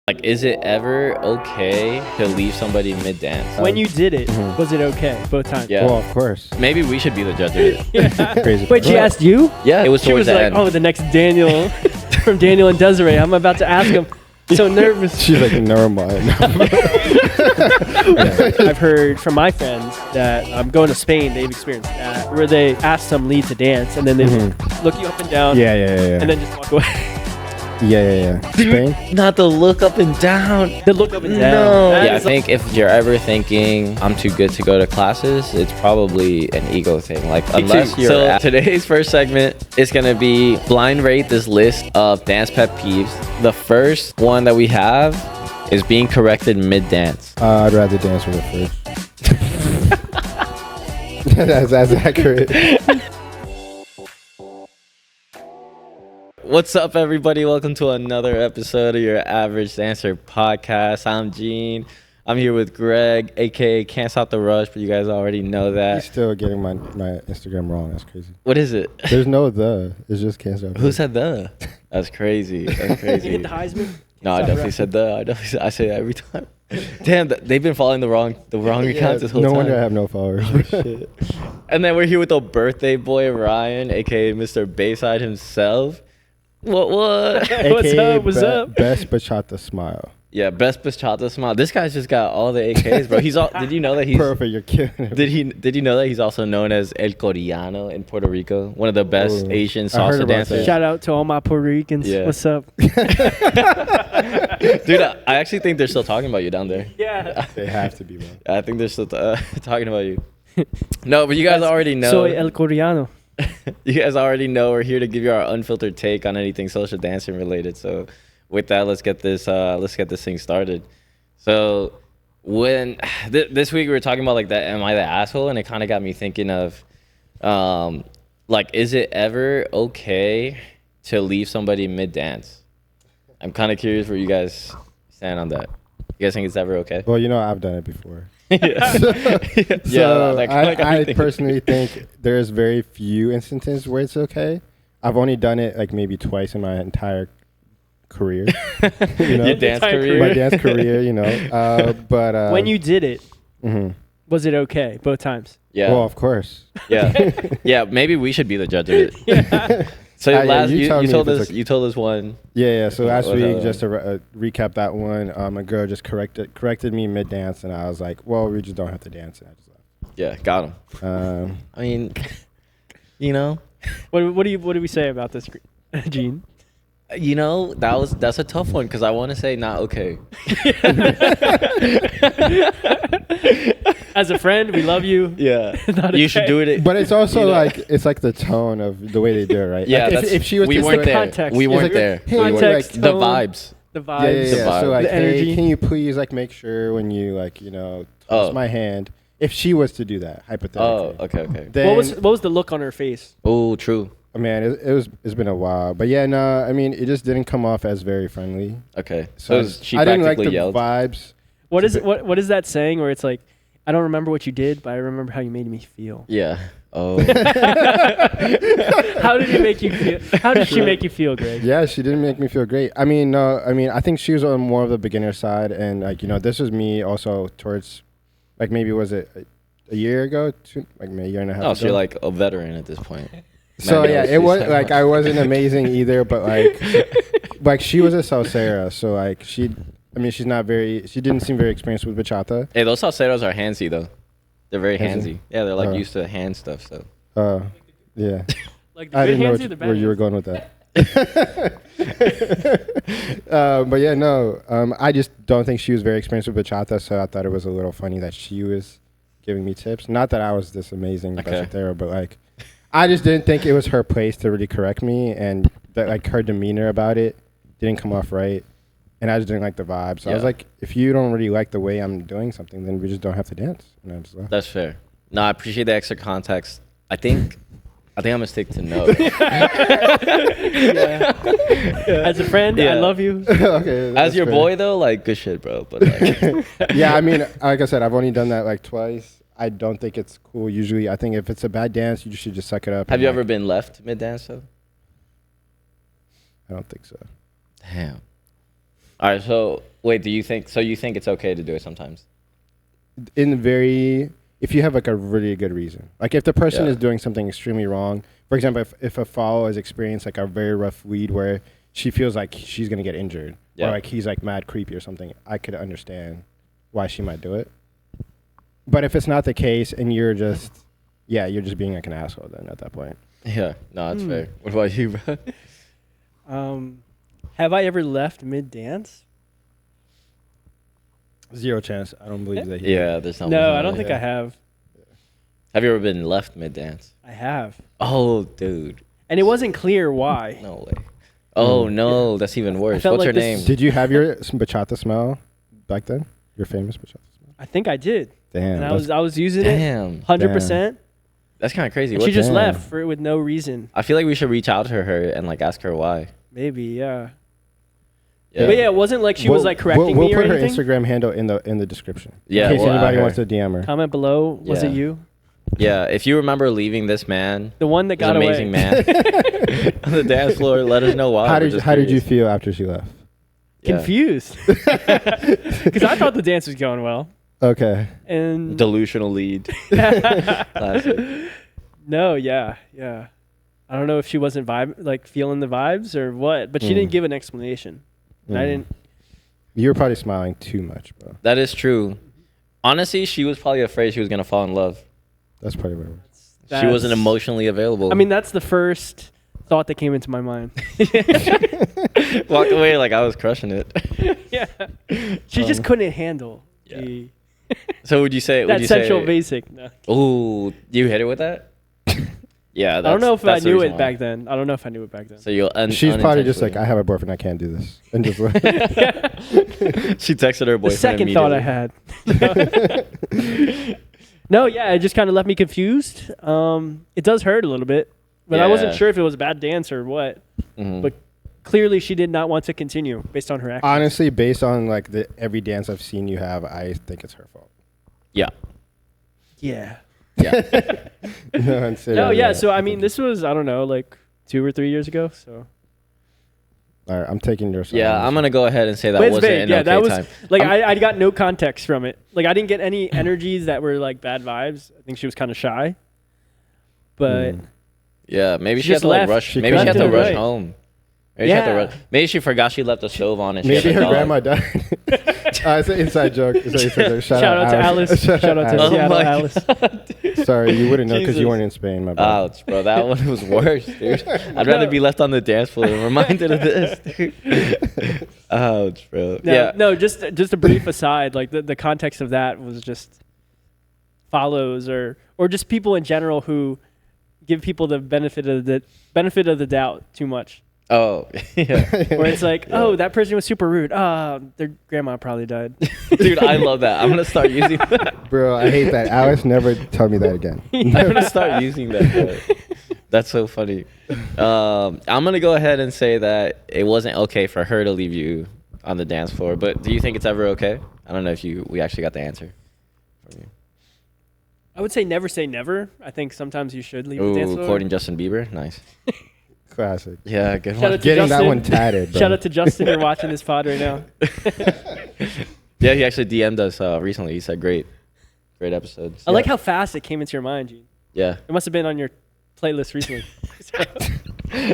Like, is it ever okay to leave somebody mid-dance? When you did it, was it okay both times? Yeah. Well, of course. Maybe we should be the judge of it. Crazy. Wait, she asked you? Yeah, it was She towards was the like, end. oh, the next Daniel from Daniel and Desiree. I'm about to ask him. So nervous. She's like, never mind. I've heard from my friends that going to Spain, they've experienced that, where they ask some lead to dance, and then they look you up and down, Yeah. and then just walk away. Yeah. Spain? Not the look up and down. They look up and down. No. That Yeah, I is think if you're ever thinking I'm too good to go to classes, it's probably an ego thing. Like, unless you're. So today's first segment is gonna be blind rate this list of dance pet peeves. The first one that we have is being corrected mid dance. I'd rather dance with a fish. That's accurate. What's up, everybody? Welcome to another episode of your Average Dancer podcast. I'm Gene. I'm here with Greg, aka Can't Stop the Rush, but you guys already know that. He's still getting my Instagram wrong. That's crazy. What is it? There's no the. It's just Can't Stop. Who said the? That's crazy. That's You crazy. hit the Heisman? No, I definitely said the. I say that every time. Damn, they've been following the wrong accounts this whole time. No wonder I have no followers. Oh, shit. And then we're here with the birthday boy, Ryan, aka Mr. Bayside himself. What? What's up? Best Bachata smile. Yeah, best Bachata smile. This guy's just got all the AKs, bro. He's all. Did you know that he's Perfect. You're killing it. Did you know that he's also known as El Coreano in Puerto Rico? One of the best Asian I heard salsa about dancers. that. Shout out to all my Puerto Ricans. Yeah. What's up? Dude, I actually think they're still talking about you down there. Yeah. They have to be, bro. I think they're still talking about you. No, but you guys already know. Soy El Coreano. You guys already know we're here to give you our unfiltered take on anything social dancing related. So with that, let's get this thing started. So when this week we were talking about like that, am I the asshole? And it kind of got me thinking of like, is it ever okay to leave somebody mid dance? I'm kind of curious where you guys stand on that. You guys think it's ever okay? Well, I've done it before. So I personally think there's very few instances where it's okay. I've only done it like maybe twice in my entire career. Your dance career? My dance career, but When you did it, was it okay both times? Yeah. Well, of course. Yeah. Maybe we should be the judge of it. Yeah. So yeah, you told us okay. you told us one. Yeah. So last What was week, that just to recap that one, a girl just corrected me mid dance, and I was like, "Well, we just don't have to dance." And I just left. Yeah, got him. I mean, What do we say about this, Gene? that's a tough one because I want to say not okay. As a friend, we love you. Yeah, Not you okay. should do it. But it's also like it's like the tone of the way they do it, right? Yeah, like if she was we to weren't do it- there. Context. We It's weren't like, there. hey, We weren't- context, the tone. vibes. The Yeah, vibes. The yeah. vibe. So like, The energy. hey, can you please like make sure when you toss my hand? If she was to do that, hypothetically. Oh, okay. Then, What was the look on her face? Oh, true. Man, it's been a while, but yeah, no, I mean, it just didn't come off as very friendly. Okay, So she I didn't like practically the yelled. vibes. What is that saying where it's like, I don't remember what you did, but I remember how you made me feel. Yeah. Oh. How did it make you feel? How did she make you feel, Greg? Yeah, she didn't make me feel great. I mean, no, I think she was on more of the beginner side, and this was me also towards, like maybe was it a year ago, maybe a year and a half ago. Oh, so you're like a veteran at this point. So Man, yeah, she's it was like- like I wasn't amazing either, but like she was a salsera, so like she didn't seem very experienced with bachata. Hey, those salseros are handsy though. They're very Handsy? handsy. Yeah, they're like Oh. used to hand stuff. So. Yeah, Like the I good didn't know hands or the bad where you were hands? going with that. But yeah, no, I just don't think she was very experienced with bachata, so I thought it was a little funny that she was giving me tips. Not that I was this amazing Okay. bachatero, but like, I just didn't think it was her place to really correct me, and that like her demeanor about it didn't come off right, and I just didn't like the vibe. So I was Yeah. like, if you don't really like the way I'm doing something, then we just don't have to dance. And I just left. That's fair. No, I appreciate the extra context. I think I'm gonna stick to no. As a friend, Yeah. I love you. Okay, As that's your fair. boy though, like good shit, bro. But like, Yeah, I mean, like I said, I've only done that like twice. I don't think it's cool. Usually, I think if it's a bad dance, you should just suck it up. have and, you like, ever been left mid dance though? I don't think so. Damn. All right, so Wait, do you think? So you think it's okay to do it sometimes? If you have like a really good reason, like if the person Yeah. is doing something extremely wrong, for example, if a follow has experienced like a very rough weed where she feels like she's gonna get injured, Yeah. or like he's like mad creepy or something, I could understand why she might do it. But if it's not the case and you're just being like an asshole then at that point. Yeah. No, that's fair. What about you, bro? Have I ever left mid dance? Zero chance. I don't believe that. Yeah, there's not. No, I don't think I have. Have you ever been left mid dance? I have, Oh, dude. and it wasn't clear why. No way. Oh no, that's even worse. felt What's like her this- name? Did you have your bachata smell back then? Your famous bachata smell? I think I did, Damn. and I was using Damn. it 100%. That's kind of crazy. And she just Damn. left for with no reason. I feel like we should reach out to her and like ask her why. Maybe, yeah. Yeah. But yeah, it wasn't like she was like correcting we'll me or put her anything. Instagram handle in the description. Yeah, In case we'll anybody add her. wants to DM her. Comment below. Was it Yeah. you? Yeah, if you remember leaving this man, The one that this got amazing away. man, on the dance floor, let us know why. How We're did just you curious. feel after she left? Yeah. Confused. Because I thought the dance was going well. Okay. And Delusional lead. Classic. no, yeah. I don't know if she wasn't feeling the vibes or what, but she didn't give an explanation. And I didn't. You were probably smiling too much, bro. That is true. Honestly, she was probably afraid she was gonna fall in love. That's probably what it was. She wasn't emotionally available. I mean, that's the first thought that came into my mind. walked away like I was crushing it. Yeah. She just couldn't handle Yeah. the, So would you say? that central basic. No. Ooh, you hit it with that? Yeah. I don't know if I that's the knew reason it why. back then. I don't know if I knew it back then. So you'll She's probably just like, unintentionally- I have a boyfriend, I can't do this, and just like, She texted her The boyfriend. second thought I immediately. had. No, yeah, it just kind of left me confused. It does hurt a little bit, but I wasn't Yeah. sure if it was a bad dance or what. Mhm. But clearly, she did not want to continue based on her actions. honestly, based on like the every dance I've seen you have, I think it's her fault. Yeah. Yeah. Yeah. No, I'm serious. No, yeah. So I mean, this was I don't know, like 2 or 3 years ago. So All right, I'm taking your side. Yeah, I'm gonna go ahead and say that But it's wasn't vague. an Yeah, okay that was time. like I got no context from it. Like I didn't get any energies that were like bad vibes. I think she was kind of shy. But Yeah, maybe She she had just to like left. rush. She Maybe she had couldn't to do it rush right. home. Maybe she had to Yeah. rush. Maybe she forgot she left the stove on and she Maybe had her to grandma died. It's an inside joke. It's an inside joke. shout out to Alice. Shout out to Oh Seattle my Alice. Sorry, you wouldn't know because Jesus. you weren't in Spain, my bad. Ouch, bro. That one was worse, dude. I'd rather be left on the dance floor than reminded of this, dude. Ouch, bro. No, Yeah. no, just a brief aside. Like the context of that was just follows or just people in general who give people the benefit of the doubt too much. Oh, yeah. Where it's like, oh, that person was super rude. Their grandma probably died. Dude, I love that. I'm gonna start using that. Bro, I hate that. Alice, never tell me that again. I'm gonna start using that. Bro. That's so funny. I'm gonna go ahead and say that it wasn't okay for her to leave you on the dance floor. But do you think it's ever okay? I don't know if we actually got the answer from you. I would say never. I think sometimes you should leave the dance Ooh, floor. quoting Justin Bieber. Nice. Classic. Yeah, good Shout one. out to Getting that Justin. one tatted, bro. Shout out to Justin. You're watching this pod right now. Yeah, he actually DM'd us recently. He said great episodes. I like how fast it came into your mind, Gene. Yeah. It must have been on your playlist recently.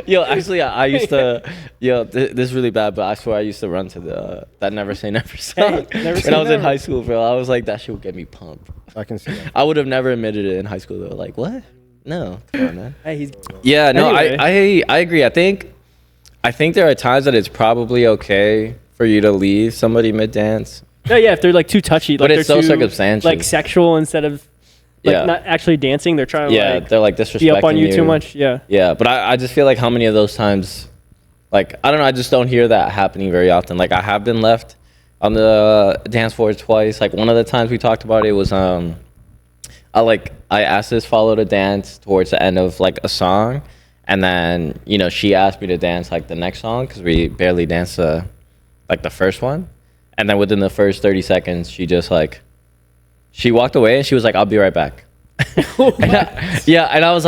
Yo, actually, I used to. This is really bad, but I swear I used to run to the that Never Say Never song Hey, Never when Say I was in Never. high school, bro. I was like, that shit would get me pumped. I can see that. I would have never admitted it in high school though. Like, what? No, come on, man. Hey, he's Yeah, no, Anyway. I agree. I think there are times that it's probably okay for you to leave somebody mid dance. no, yeah. If they're like too touchy, But like it's they're so too, circumstantial. like sexual instead of like Yeah. not actually dancing. They're trying to Yeah, like they're like disrespecting be up on you too much. Yeah. Yeah, but I just feel like how many of those times, like, I don't know, I just don't hear that happening very often. Like, I have been left on the dance floor twice. Like, one of the times we talked about it was, I asked this follow to dance towards the end of, like, a song. And then, she asked me to dance, like, the next song because we barely danced, like, the first one. And then within the first 30 seconds, she just, like, she walked away and she was like, I'll be right back. Yeah, and I was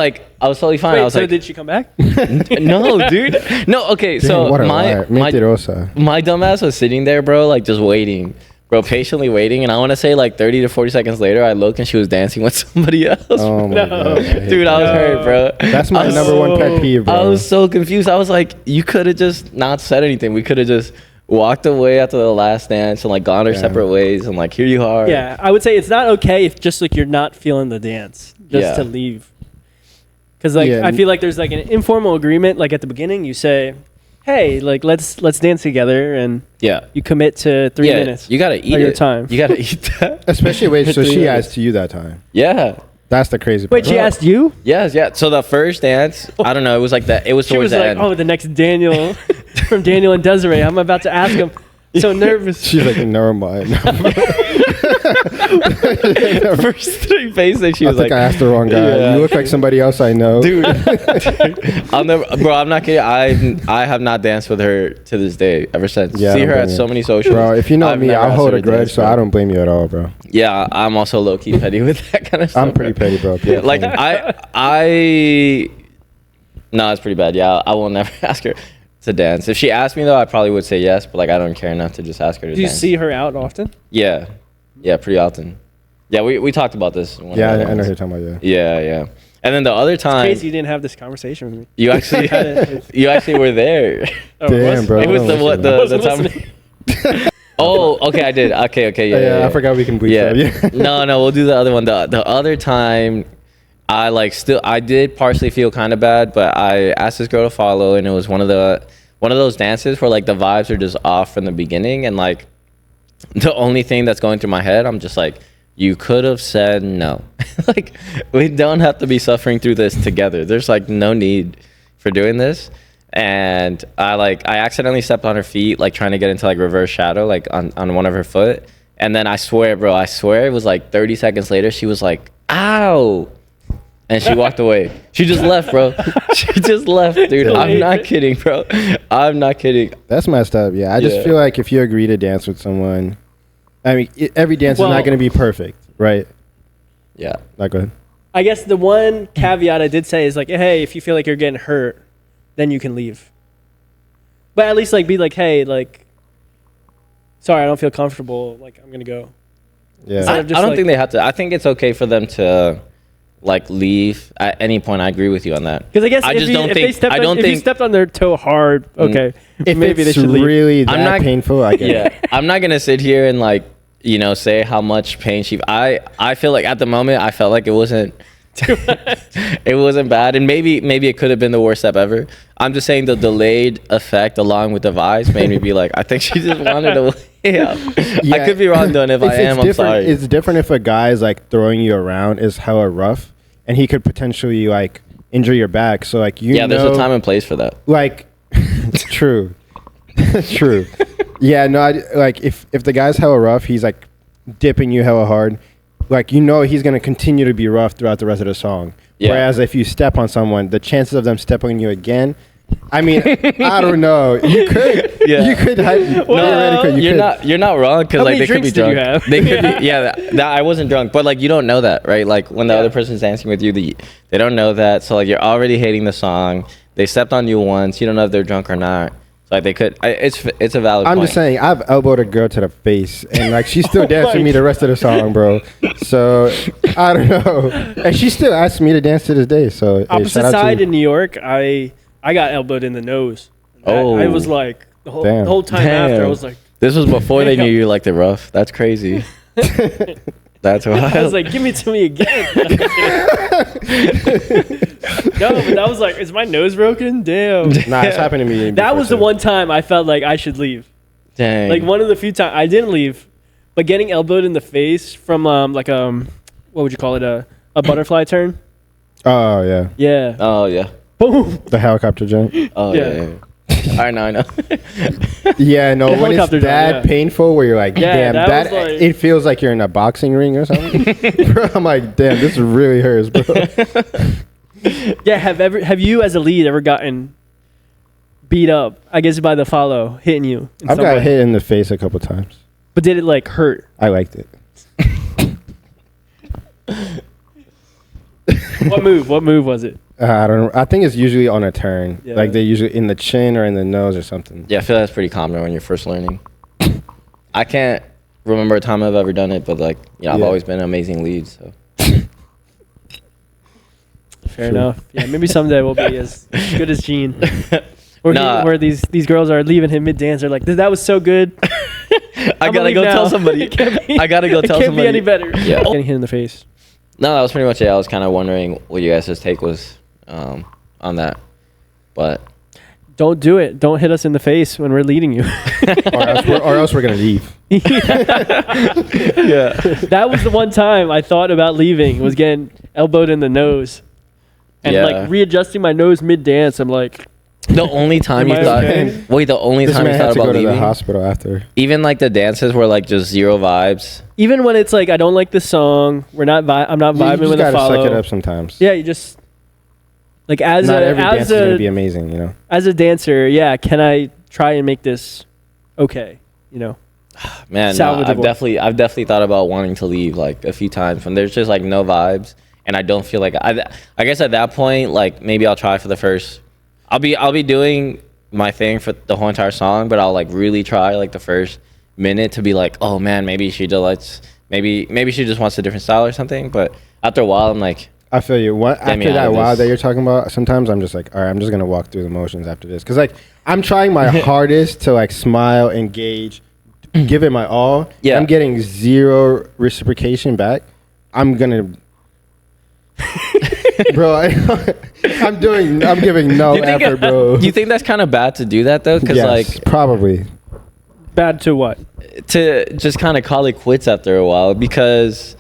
totally fine. Wait, I was so like, did she come back? no, dude. No, okay. Damn, So what a my liar. Mentirosa. my dumbass was sitting there, bro, like just waiting, bro, patiently waiting. And I want to say like 30 to 40 seconds later, I look and she was dancing with somebody else. Oh my No. god. hate Dude, I was that. hurt, bro. That's my I was number one pet peeve, bro. I was so confused. I was like, you could have just not said anything. We could have just walked away after the last dance and like gone our Yeah. separate ways. And like, here you are. Yeah, I would say it's not okay if just like you're not feeling the dance, just Yeah. to leave. Because like Yeah. I feel like there's like an informal agreement. Like at the beginning, you say, "Hey, like let's dance together," and Yeah. you commit to 3 minutes. You gotta eat of your it. time. You gotta eat that. Especially wait, so 3 she minutes. asked you that time. Yeah. That's the crazy part. Wait, she asked you? Yes, yeah. So the first dance, I don't know. It was like that. It was She towards was the like, end. "Oh, the next Daniel from Daniel and Desiree. I'm about to ask him." So nervous. She's like, never mind. First 3 basics, she I was think like, I asked the wrong guy. Yeah. You look like somebody else I know. dude. I'll never, bro. I'm not kidding. I have not danced with her to this day ever since. Yeah, I See don't her at blame so you. many socials. Bro, if you know I've me, never I'll asked hold her a to grudge, dance, so bro. I don't blame you at all, bro. Yeah, I'm also low key petty with that kind of stuff. I'm pretty bro. petty, bro. Yeah, like no, it's pretty bad. Yeah, I will never ask her to dance. If she asked me though, I probably would say yes. But like, I don't care enough to just ask her to Do you dance. see her out often? Yeah, pretty often. Yeah, we talked about this. One of Yeah, the I know ones. who you're talking about, Yeah. And then the other time, Crazy you didn't have this conversation with me. you actually you actually were there. Oh, Damn, bro. It was I the don't what listen, the Wasn't time. Oh, okay, I did. Okay, yeah. I forgot we can bleep Yeah. that. Yeah. No, we'll do the other one. The other time, I did partially feel kind of bad, but I asked this girl to follow, and it was one of those dances where like the vibes are just off from the beginning, and like the only thing that's going through my head, I'm just like, you could have said no. Like, we don't have to be suffering through this together. There's like no need for doing this. And I accidentally stepped on her feet, like trying to get into like reverse shadow, like on one of her foot. And then I swear it was like 30 seconds later, she was like, ow. And she walked away. She just left, bro. She just left, dude. I'm not kidding, bro. I'm not kidding. That's messed up. Yeah, I just Yeah. feel like if you agree to dance with someone, I mean, every dance is Well- not going to be perfect, right? Yeah. Not good. I guess the one caveat I did say is like, hey, if you feel like you're getting hurt, then you can leave. But at least like be like, hey, like, sorry, I don't feel comfortable. Like, I'm gonna go. Yeah. Instead I of just, don't like- think they have to. I think it's okay for them to like leave at any point. I agree with you on that. Because I guess I if just you, don't if think- they stepped I on, don't if you think- stepped on their toe hard, okay, If maybe they it's should leave. really that I'm not- painful, I get it. Yeah, I'm not gonna sit here and like say how much pain she. I feel like at the moment I felt like it wasn't. It wasn't bad, and maybe it could have been the worst step ever. I'm just saying the delayed effect along with the vibes made me be like, I think she just wanted to. Yeah. I could be wrong though, and if I am, I'm different. sorry. It's different if a guy is like throwing you around is hella rough, and he could potentially like injure your back. So like you Yeah, know, there's a time and place for that. like true, true. Yeah, no, like if the guy's hella rough, he's like dipping you hella hard. Like you know he's gonna continue to be rough throughout the rest of the song. Yeah. Whereas if you step on someone, the chances of them stepping on you again, I mean, I don't know. You could, Yeah. you could. Theoretically, you could. You're not wrong because How like many they could be drinks did you drunk. have? They could be. Yeah, that I wasn't drunk, but like you don't know that, right? Like when the Yeah. other person's dancing with you, they don't know that. So like you're already hating the song. They stepped on you once. You don't know if they're drunk or not. So like they could. It's a valid. I'm point. just saying, I've elbowed a girl to the face, and like she still danced with me the rest of the song, bro. So I don't know, and she still asks me to dance to this day. So hey, Opposite shout out to side you. in New York, I got elbowed in the nose. Oh. I was like the Damn. whole time after I was like, This was before they knew you liked it rough. That's crazy. That's wild. I was like, give it to me again. No, but that was like, is my nose broken? Damn. Nah, it's happened to me. That before, was the too. one time I felt like I should leave. Dang. Like one of the few times I didn't leave, but getting elbowed in the face from what would you call it, a butterfly turn? Oh yeah, Yeah. Oh yeah. Boom. the helicopter jump. Oh Yeah. yeah. I know. Yeah, no, The when it's helicopter jump, that yeah. painful, where you're like, Yeah, damn, that that was like- it feels like you're in a boxing ring or something. Bro, I'm like, damn, this really hurts, bro. Yeah. Have you as a lead ever gotten beat up? I guess by the follow hitting you. In I've some got way. hit in the face a couple times. But did it like hurt? I liked it. What move? What move was it? I don't know. I think it's usually on a turn. Yeah. Like they usually in the chin or in the nose or something. Yeah, I feel that's pretty common when you're first learning. I can't remember a time I've ever done it, but like, I've Yeah. always been an amazing lead. So Fair True. enough. Yeah, maybe someday we'll be as good as Gene. Where, Nah. where these girls are leaving him mid dance. They're like, that was so good. I gotta go tell somebody. It can't be- I gotta go tell It can't somebody. be any better. Yeah. Getting hit in the face. No, that was pretty much it. I was kind of wondering what you guys' take was on that, but Don't do it. Don't hit us in the face when we're leading you. or else we're gonna leave. yeah, That was the one time I thought about leaving, was getting elbowed in the nose. And Yeah. like readjusting my nose mid dance. I'm like, the only time Am you I thought, okay? wait, the only This time you man thought had to about go to the leaving, hospital after. even like the dances were like just zero vibes. even when it's like I don't like this song, I'm not You vibing just with a gotta follow. suck it up sometimes. Yeah, you just like Not every dance as is gonna be amazing, you know. a dancer, yeah, can I try and make this okay? You know, Man, no, I've Salvageable. definitely thought about wanting to leave like a few times when there's just like no vibes, and I don't feel like I guess at that point, like maybe I'll try for the first. I'll be doing my thing for the whole entire song, but I'll like really try like the first minute to be like, oh man, maybe she just maybe she just wants a different style or something. But after a while, I'm like, I feel you. Get me After out that of wow this. that you're talking about, sometimes I'm just like, all right, I'm just gonna walk through the motions after this, because like I'm trying my hardest to like smile, engage, give it my all. Yeah. I'm getting zero reciprocation back. I'm gonna, bro. I'm giving no effort, bro. do you think that's kind of bad to do that though? Because Yes, like probably. bad to what? to just kind of call it quits after a while, because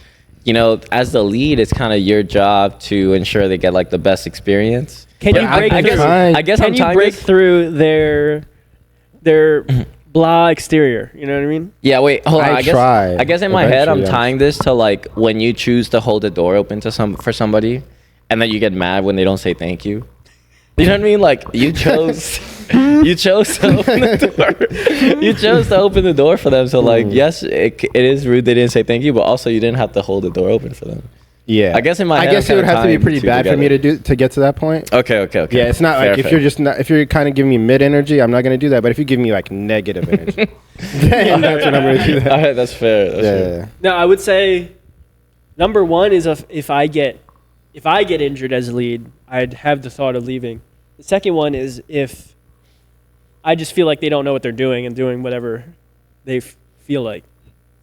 as the lead, it's kind of your job to ensure they get like the best experience. Can But you I've break been through? trying. I guess Can I'm you tying break this. through their blah exterior? You know what I mean? Yeah, wait, hold on. I guess, try. I guess in my head, I'm Eventually, tying this to like when you choose to hold the door open to for somebody, and then you get mad when they don't say thank you. You know what I mean? Like you chose to open the door. You chose to open the door for them. So like, yes, it is rude they didn't say thank you, but also you didn't have to hold the door open for them. Yeah. I guess in my head, I guess I'm it would kinda have to be tying pretty the two bad for me together. to get to that point. Okay. Yeah, it's not Fair, like if you're kind of giving me mid energy, I'm not gonna do that. But if you give me like negative energy, then that's when I'm gonna do that. All right, that's fair. That's fair. Yeah. No, I would say number one is if I get injured as a lead, I'd have the thought of leaving. The second one is if I just feel like they don't know what they're doing and doing whatever they feel like.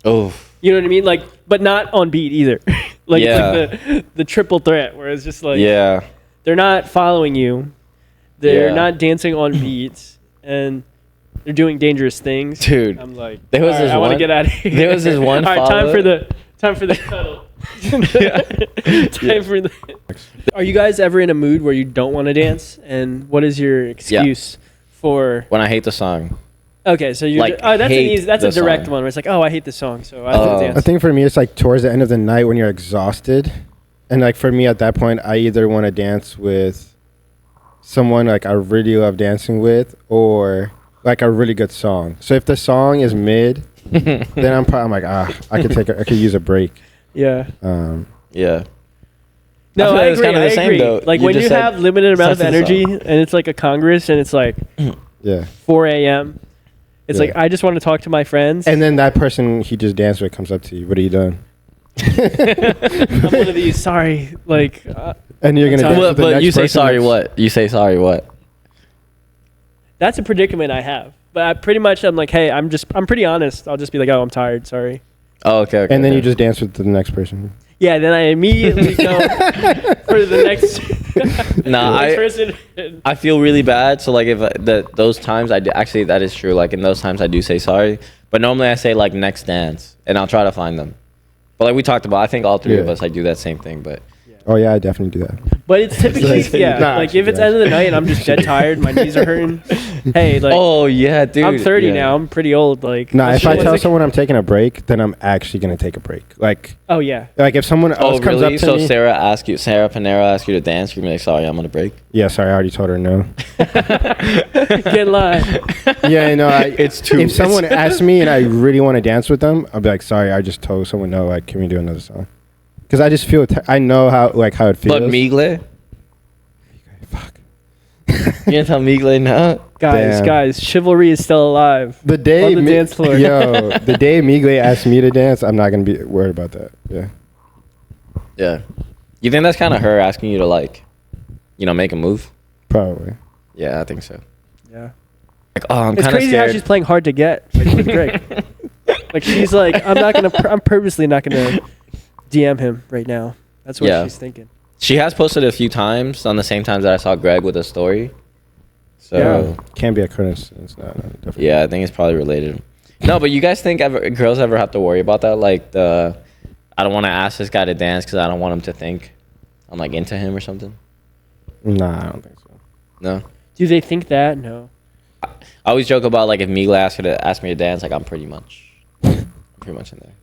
Oh, You know what I mean? Like, but not on beat either. Like, Yeah. like the triple threat, where it's just like yeah. they're not following you, they're Yeah. not dancing on beats, and they're doing dangerous things. Dude, I'm like, there was "All this I want to one- get out of here. there was this one All right, follow-up. time for the cuddle. Time for the. Are you guys ever in a mood where you don't want to dance? And what is your excuse for? When I hate the song. Okay, so you're Like, that's an hate easy, that's a the direct song. one where it's like, oh, I hate this song, so I don't Oh. dance. I think for me, it's like towards the end of the night when you're exhausted, and like for me at that point, I either want to dance with someone like I really love dancing with, or like a really good song. So if the song is mid, then I'm like, I could use a break. Yeah. Yeah. No, feel I like it's agree. kinda the I same, agree. though. Like You when just you said have limited amount of such a energy song. and it's like a Congress and it's like Yeah. 4 a.m. It's Yeah. like I just want to talk to my friends. And then that person he just danced with comes up to you. What are you doing? I'm one of these. Sorry, like And you're gonna Sorry. dance But, with the but next you say person sorry that's- what? You say sorry what? that's a predicament I have. But I pretty much I'm like, hey, I'm pretty honest. I'll just be like, oh, I'm tired. Sorry. Oh, okay. And then okay. you just dance with the next person. Yeah. Then I immediately go for the next. Nah, next I- person. I feel really bad. So like if those times actually that is true. Like in those times I do say sorry, but normally I say like next dance, and I'll try to find them. But like we talked about, I think all three of Yeah. us I do that same thing. But Oh yeah, I definitely do that. But it's typically Like, yeah. nah, Like if it's actually, end of the night and I'm just dead tired, my knees are hurting. Hey, like oh yeah, dude. I'm 30 yeah. now. I'm pretty old. Like Nah, my if I shit tell was like- someone I'm taking a break, then I'm actually gonna take a break. Like oh yeah. if someone else Oh comes really? up to So me, Sarah Panera asks you to dance, you're gonna be like, sorry, I'm on a break. yeah, sorry, I already told her no. Get in line. Yeah, you know, It's too- if someone asks me and I really want to dance with them, I'll be like, sorry, I just told someone no. Like, can we do another song? because I just feel I know how it feels. But Migle? Fuck. You gonna tell Migle no? Damn. Guys, chivalry is still alive. The day On the dance floor. Yo, the day Migle asked me to dance, I'm not gonna be worried about that. Yeah. Yeah. You think that's kind of her asking you to like, make a move? Probably. Yeah, I think so. Yeah. Like, oh, I'm It's kind of crazy scared. how she's playing hard to get with Greg. Like she's like, I'm purposely not gonna DM him right now. That's what she's thinking. She has posted a few times on the same times that I saw Greg with a story. So Yeah. Can't be a coincidence. No, definitely. yeah, I think it's probably related. No, but you guys think girls ever have to worry about that? Like I don't want to ask this guy to dance because I don't want him to think I'm like into him or something. Nah, I don't think so. No. Do they think that? No. I always joke about like if Migla asked me to dance, like I'm pretty much in there.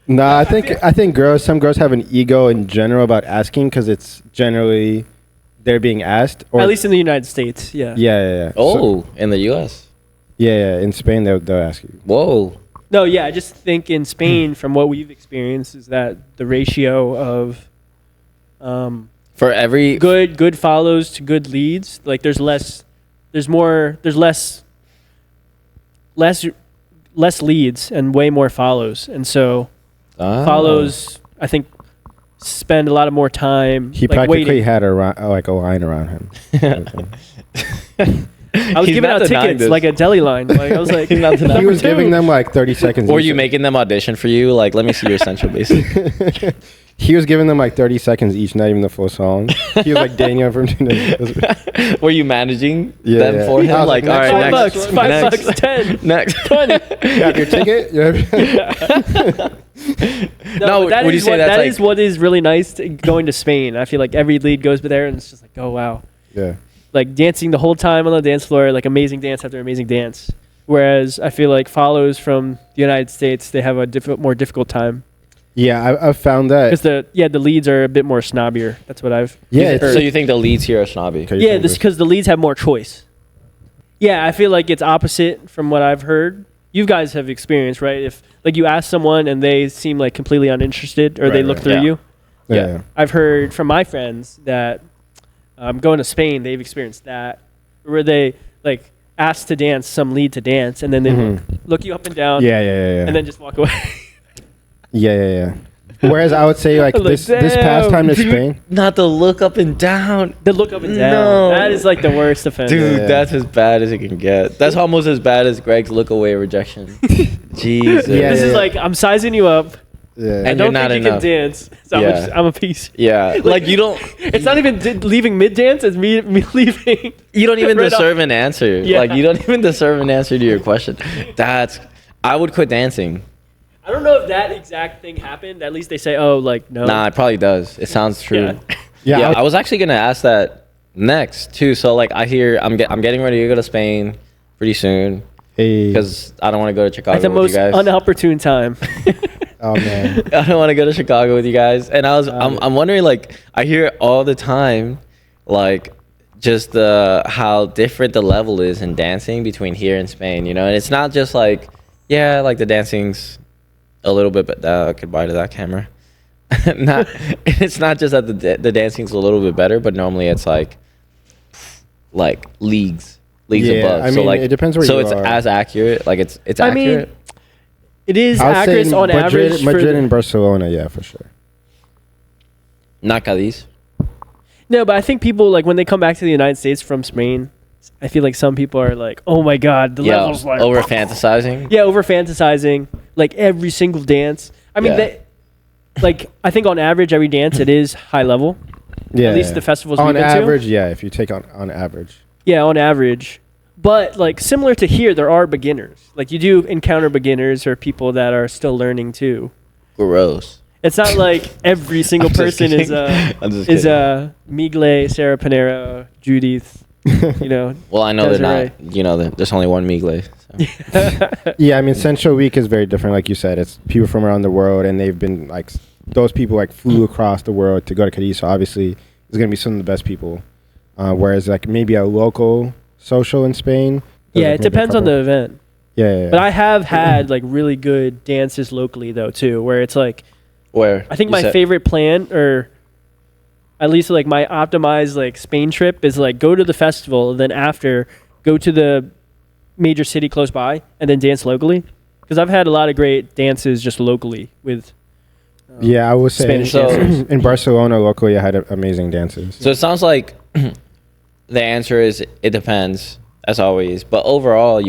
Nah, I think some girls have an ego in general about asking because it's generally they're being asked. Or At least in the United States, yeah. Yeah. Oh, in the U.S. Yeah. In Spain, they'll ask you. Whoa. No, yeah. I just think in Spain, from what we've experienced, is that the ratio of For every good follows to good leads, like there's less leads and way more follows, and so follows, I think, spend a lot of more time. He like, practically waiting. had a line around him. I was He's giving not out denying tickets this. like a deli line. Like I was like, He's not denying He was number giving two. them like 30 seconds. Or each. you making them audition for you? Like, let me see your essential basic. He was giving them like 30 seconds each, not even the full song. He was like dating them from Were you managing Yeah, them yeah. for I him? was Like, like, all right, next next, one. $5, next, 10, next. 20. Got your ticket? No, that would you is say what, that's that like- is what is really nice going to Spain. I feel like every lead goes there and it's just like, oh wow, Yeah. like dancing the whole time on the dance floor, like amazing dance after amazing dance. Whereas I feel like follows from the United States, they have a more difficult time Yeah, I've found that. because the leads are a bit more snobbier. That's what I've Yeah, heard. So you think the leads here are snobby? Okay, Yeah, this because the leads have more choice. Yeah, I feel like it's opposite from what I've heard. You guys have experienced, right? If like you ask someone and they seem like completely uninterested, or they Right, look right. through Yeah. you. Yeah. I've heard from my friends that going to Spain, they've experienced that, where they like ask to dance, some lead to dance, and then they look you up and down, Yeah. and then just walk away. Yeah. Whereas I would say like Like, this past time to Spain. Not the look up and down. They look up and down. No. That is like the worst offense. Dude, Yeah. that's as bad as it can get. That's almost as bad as Greg's look away rejection. Jesus. Yeah, This is yeah. like I'm sizing you up. Yeah. I And don't you're not think you enough. can dance. So Yeah. I'm a piece. Yeah. Like you don't It's not even leaving mid dance. It's me leaving. you don't even Right deserve an answer. Yeah. Like you don't even deserve an answer to your question. I would quit dancing. I don't know if that exact thing happened. At least they say, oh, like no. Nah, it probably does. It sounds true. Yeah. Yeah, I was actually gonna ask that next too. So like I hear I'm getting ready to go to Spain pretty soon Hey. because I don't want to go to Chicago At the with most you guys. unopportune time. Oh man. I don't want to go to Chicago with you guys. And I'm wondering, like, I hear all the time, like, just how different the level is in dancing between here and Spain, and it's not just like, yeah, like the dancing's a little bit, but goodbye to that camera. It's not just that the dancing's a little bit better, but normally it's like leagues Yeah, above. I so mean, like it depends where so you it's are. as accurate, like it's I mean, accurate. It is I would say accurate in on average. Madrid and Barcelona, yeah, for sure. Not Cadiz. No, but I think people like when they come back to the United States from Spain, I feel like some people are like, oh my god, the Yeah, levels like over fantasizing. Yeah, over fantasizing like every single dance. I mean, Yeah. like I think on average every dance it is high level. Yeah. At least the festivals on we've been average, to. yeah. If you take on average. Yeah, on average. But like similar to here, there are beginners. Like you do encounter beginners or people that are still learning too. Gross. It's not like every single I'm just person is kidding. I'm just is kidding. Migle, Sarah Panera, Judith. You know. Well, I know Desiree. they're not. There's only one Migle. So. Yeah, I mean, Central Week is very different. Like you said, it's people from around the world, and they've been like those people like flew across the world to go to Cadiz. So obviously, it's gonna be some of the best people. Whereas like maybe a local social in Spain. Yeah, like it maybe a depends on couple. the event. Yeah. But I have had like really good dances locally though too, where it's like Where? I think You my said- favorite plan, or at least like my optimized like Spain trip, is like go to the festival, then after go to the major city close by, and then dance locally. Because I've had a lot of great dances just locally with. Yeah, I would say Spanish dancers. in Barcelona locally, I had amazing dances. So it sounds like the answer is it depends, as always. But overall,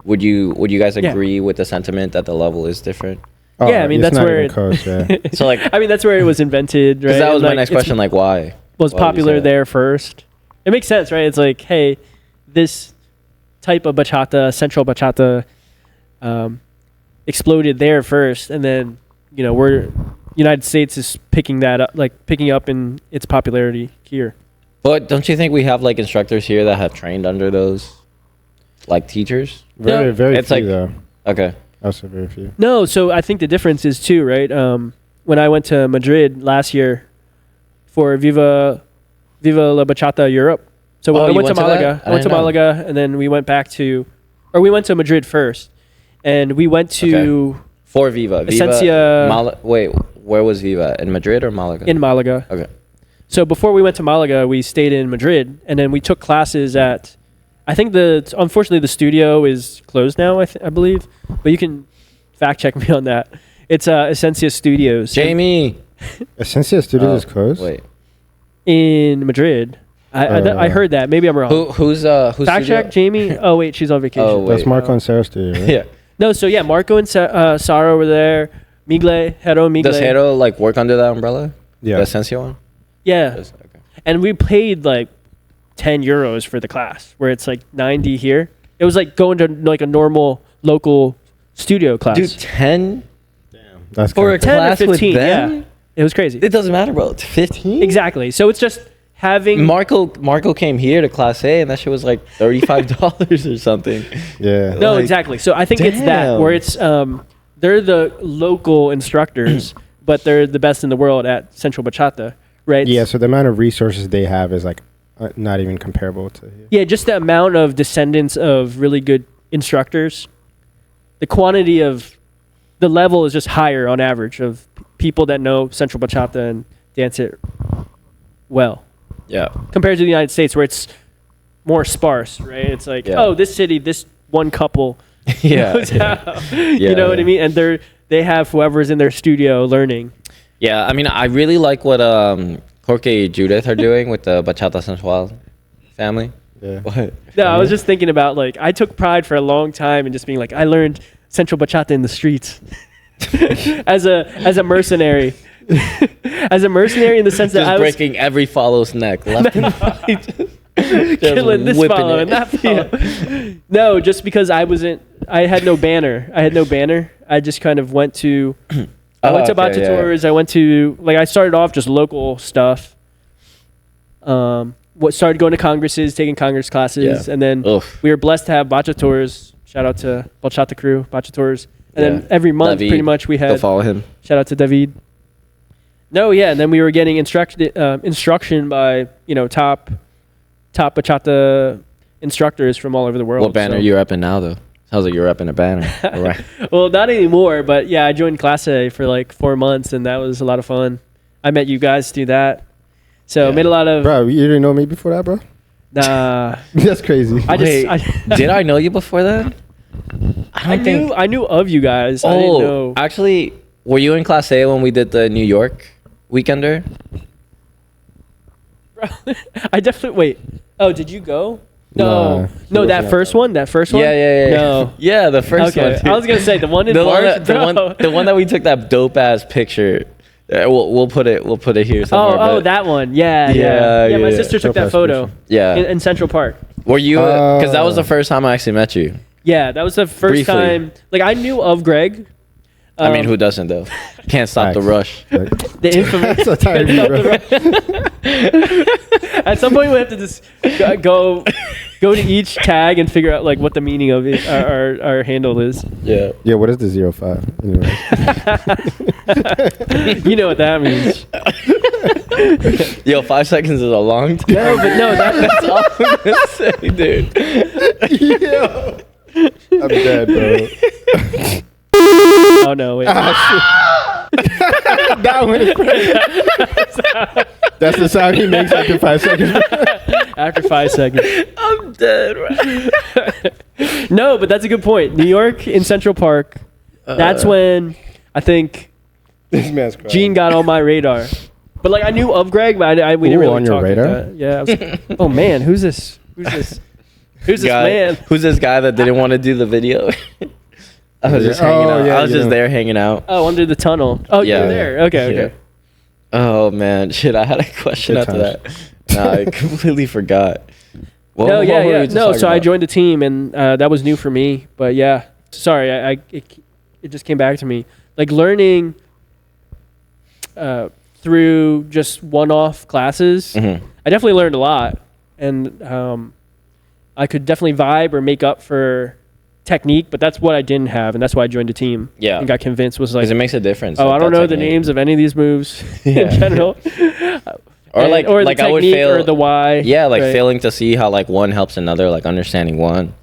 would you guys Yeah. agree with the sentiment that the level is different? Oh, Yeah, I mean, it's that's not where even close, yeah. So like, I mean, that's where it was invented, right? because that was And, my next it's- question. Like, why? Was Why would you popular say that? there first. It makes sense, right? It's like, hey, this type of bachata, central bachata, exploded there first, and then we're United States is picking that up, like picking up in its popularity here. But don't you think we have like instructors here that have trained under those, like teachers? Very, Yeah. very It's few like- though. Okay. Also very few. No, so I think the difference is too, right? When I went to Madrid last year for Viva La Bachata Europe. So Oh, I you went to went to that? Malaga. I I went to didn't know. Malaga, and then we went we went to Madrid first, and we went to For Viva. Esencia- Wait, where was Viva? In Madrid or Malaga? in Malaga. Okay. So before we went to Malaga, we stayed in Madrid, and then we took classes at. I think unfortunately the studio is closed now. I believe, but you can fact check me on that. It's Esencia Studios. Jamie. Essencia Studios is closed. Wait. In Madrid. I heard that. Maybe I'm wrong. Who's Fact studio? check, Jamie. Oh wait, she's on vacation. Oh, That's wait. Marco and Sarah's studio, right? Yeah. No, so yeah, Marco and Sara were there. Migle, Hero, Migle. Does Hero like work under that umbrella? Yeah. The Esencia one? Yeah, Does- Okay. and we paid like 10 euros for the class, where it's like 90 here. It was like going to like a normal local studio class. Dude, 10 That's for kinda a 10 or class with 15, them? yeah. It was crazy. It doesn't matter, bro. 15? Exactly. So it's just having. Marco came here to class A and that shit was like $35 or something. Yeah. No, like, exactly. So I think it's that damn. where it's they're the local instructors, but they're the best in the world at Central Bachata, right? Yeah, so the amount of resources they have is like not even comparable to here. Yeah, just the amount of descendants of really good instructors, the quantity of the level is just higher on average of people that know Central Bachata and dance it well Yeah. compared to the United States where it's more sparse, right? It's like, Yeah. oh, this city, this one couple Yeah. knows Yeah. how. You know what I yeah. mean? And they have whoever's in their studio learning. Yeah, I mean, I really like what Jorge and Judith are doing with the Bachata Sensual family. Yeah. What? No, I was just thinking about like I took pride for a long time in just being like I learned Central Bachata in the streets as a mercenary. As a mercenary in the sense that Just I was breaking every follow's neck left and right. Just killing this whipping follow it. and that follow. No, just because I had no banner. I just kind of went to I went to okay, Bachata yeah. tours. I went to I started off just local stuff. Started going to congresses, taking congress classes, Yeah. and then Oof. we were blessed to have Bachata tours. Shout out to Bachata crew, Bachata tours. And Yeah. then every month, David. pretty much, we Go had follow him. shout out to David. No, yeah, and then we were getting instruction by top Bachata instructors from all over the world. What banner so- you repping now, though? Sounds like you're repping a banner. Right. Well, not anymore, but yeah, I joined Class A for like 4 months, and that was a lot of fun. I met you guys through that, so Yeah. made a lot of. Bro, you didn't know me before that, bro? Nah, That's crazy. Did I know you before that? I knew of you guys. I didn't know. Actually, were you in Class A when we did the New York weekender? I definitely wait. Oh, did you go? Nah, No, he no, wasn't that at first that one. That first one. Yeah. No. Yeah, the first Okay, one. dude. I was gonna say the one in the one, March. that, the one that we took that dope ass picture. We'll put it here somewhere. Oh, but- that one. Yeah. Yeah, My yeah. sister took Dope that ass photo Yeah. in Central Park. Were you? Because that was the Oh. first time I actually met you. Yeah, that was the first Briefly. time. Like I knew of Greg. I mean, who doesn't though? Can't stop the Facts. rush. The infamous. So tired of you, bro. At some point, we have to just go to each tag and figure out like what the meaning of it, our handle is. Yeah. Yeah, what is the 05? Anyway. You know what that means. Yo, 5 seconds is a long time. No, but no, That's all I'm gonna say, dude. Yo. I'm dead, bro. Oh no, wait. That one is That's the sound he makes after 5 seconds. After 5 seconds. I'm dead. Right? No, but that's a good point. New York in Central Park. That's when I think This man's crying. Gene got on my radar. But like I knew of Greg, but we didn't Ooh, really on your talk like radar? that. Yeah. I was like, oh man, who's this? Who's this? Who's this man? Who's this guy that didn't want to do the video? I was just hanging out. yeah, I was just there hanging out. Oh, under the tunnel. Oh, Yeah. you're there. Okay, Yeah. okay. Oh man, shit! I had a question Good after times. that. Nah, I completely forgot. What No, were yeah, we yeah. just No, talking so I about? joined a team, and that was new for me. But yeah, sorry, it just came back to me. Like learning through just one-off classes, Mhm. I definitely learned a lot, and I could definitely vibe or make up for technique. But that's what I didn't have, and that's why I joined a team. Yeah. and got convinced was like, Because it makes a difference. oh, like, I don't that know the technique. names of any of these moves Yeah. in general. Or like or the I would technique fail or the why. Yeah, like right? failing to see how like one helps another, like understanding one